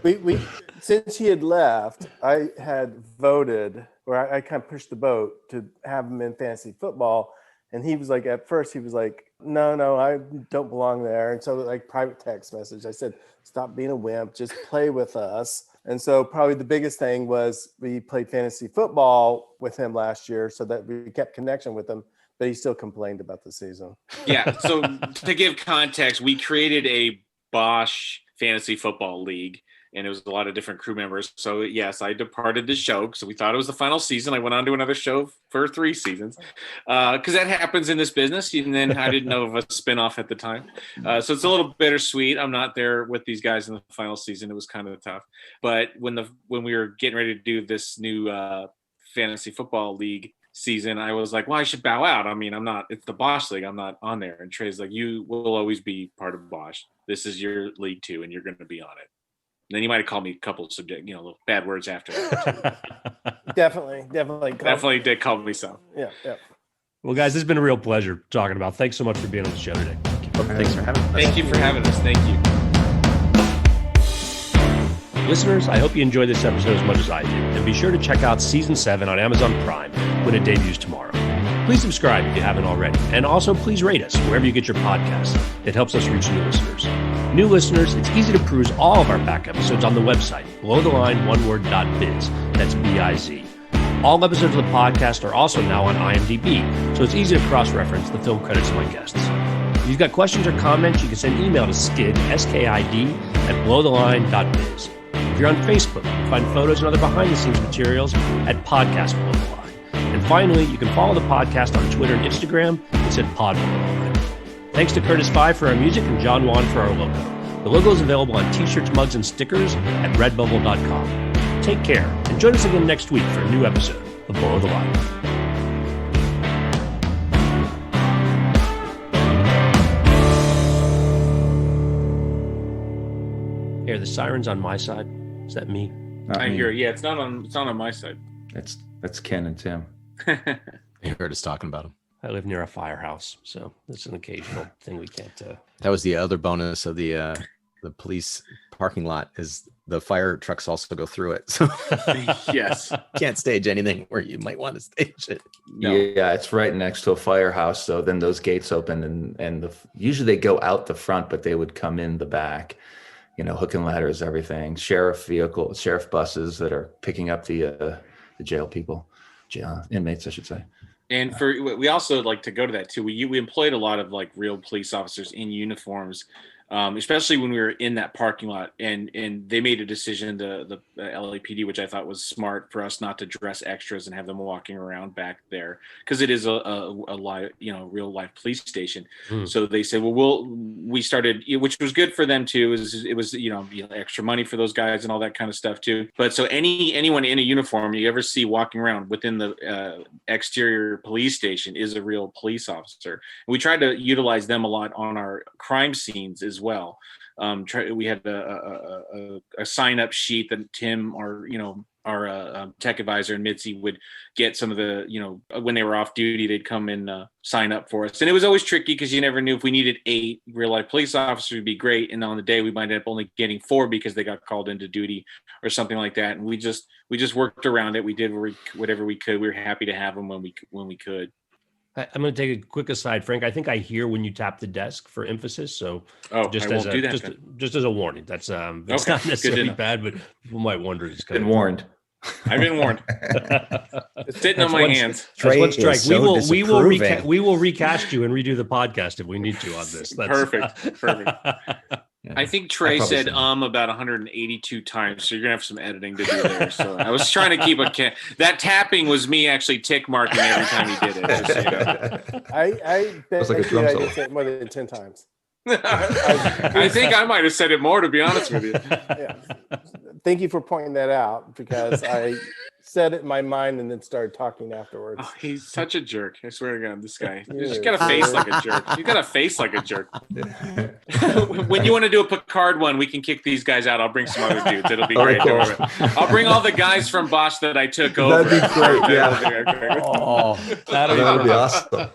kidding. we since he had left, I had voted, or I kind of pushed the boat to have him in fantasy football. And he was like, at first he was like, no, I don't belong there. And so like private text message, I said, stop being a wimp, just play with us. And so probably the biggest thing was we played fantasy football with him last year so that we kept connection with him, but he still complained about the season. Yeah. So to give context, we created a Bosch fantasy football league, and it was a lot of different crew members. So yes, I departed the show. So we thought it was the final season. I went on to another show for 3 seasons because that happens in this business. And then I didn't know of a spinoff at the time. So it's a little bittersweet. I'm not there with these guys in the final season. It was kind of tough. But when we were getting ready to do this new fantasy football league season, I was like, well, I should bow out. I mean, it's the Bosch league. I'm not on there. And Trey's like, you will always be part of Bosch. This is your league too, and you're going to be on it. And then you might have called me a couple of little bad words after that. Definitely. Definitely did call me some. Yeah. Well, guys, this has been a real pleasure talking about. Thanks so much for being on the show today. Thanks for having us. Thank you for having us. Thank you. Listeners, I hope you enjoyed this episode as much as I did. And be sure to check out Season 7 on Amazon Prime when it debuts tomorrow. Please subscribe if you haven't already. And also, please rate us wherever you get your podcasts. It helps us reach new listeners. New listeners, it's easy to peruse all of our back episodes on the website, belowtheline.biz. That's B-I-Z. All episodes of the podcast are also now on IMDb, so it's easy to cross-reference the film credits of my guests. If you've got questions or comments, you can send email to skid, S-K-I-D, at belowtheline.biz. If you're on Facebook, you can find photos and other behind-the-scenes materials at Podcast Below the Line. And finally, you can follow the podcast on Twitter and Instagram. It's at Pod Below the Line. Thanks to Curtis Five for our music and John Wan for our logo. The logo is available on t-shirts, mugs, and stickers at redbubble.com. Take care and join us again next week for a new episode of Below the Line. Hey, are the sirens on my side? Is that me? Not I me. hear. Yeah, it's not on my side. That's Ken and Tim. You heard us talking about him. I live near a firehouse, so it's an occasional thing we can't. That was the other bonus of the police parking lot is the fire trucks also go through it. So Yes. can't stage anything where you might want to stage it. No. Yeah, it's right next to a firehouse. So then those gates open and usually they go out the front, but they would come in the back. hook and ladders, everything, sheriff buses that are picking up the jail inmates, I should say. And we also like to go to that too. We employed a lot of like real police officers in uniforms, especially when we were in that parking lot, and they made a decision, the LAPD, which I thought was smart, for us not to dress extras and have them walking around back there, because it is a live, real life police station. So they said, well, we started, which was good for them too. It was extra money for those guys and all that kind of stuff too. But so anyone in a uniform you ever see walking around within the exterior police station is a real police officer. And we tried to utilize them a lot on our crime scenes as well. We had a sign up sheet that Tim, our tech advisor, and Mitzi would get some of the, when they were off duty, they'd come and sign up for us. And it was always tricky because you never knew if we needed 8 real life police officers, would be great. And on the day we might end up only getting 4 because they got called into duty or something like that. And we just worked around it. We did whatever we could. We were happy to have them when we could. I'm going to take a quick aside, Frank. I think I hear when you tap the desk for emphasis. So just as a warning, that's okay, not necessarily bad, but people might wonder. Been warned. I've been warned. It's sitting on my hands. Trey one strike. is so we will recast you and redo the podcast if we need to on this. That's perfect. I think Trey said so. About 182 times, so you're gonna have some editing to do there. So I was trying to keep that tapping was me actually tick marking every time he did it. Just so you know. I bet like a drum I solo. did say it more than 10 times. I think I might have said it more, to be honest with you. Yeah. Thank you for pointing that out, because I said it in my mind and then started talking afterwards. Oh, he's such a jerk. I swear to God, this guy. He's just got a face like a jerk. He's got a face like a jerk. When you want to do a Picard one, we can kick these guys out. I'll bring some other dudes. It'll be great. Cool. I'll bring all the guys from Bosch that I took over. That'd be great. Yeah. Oh, That would be awesome.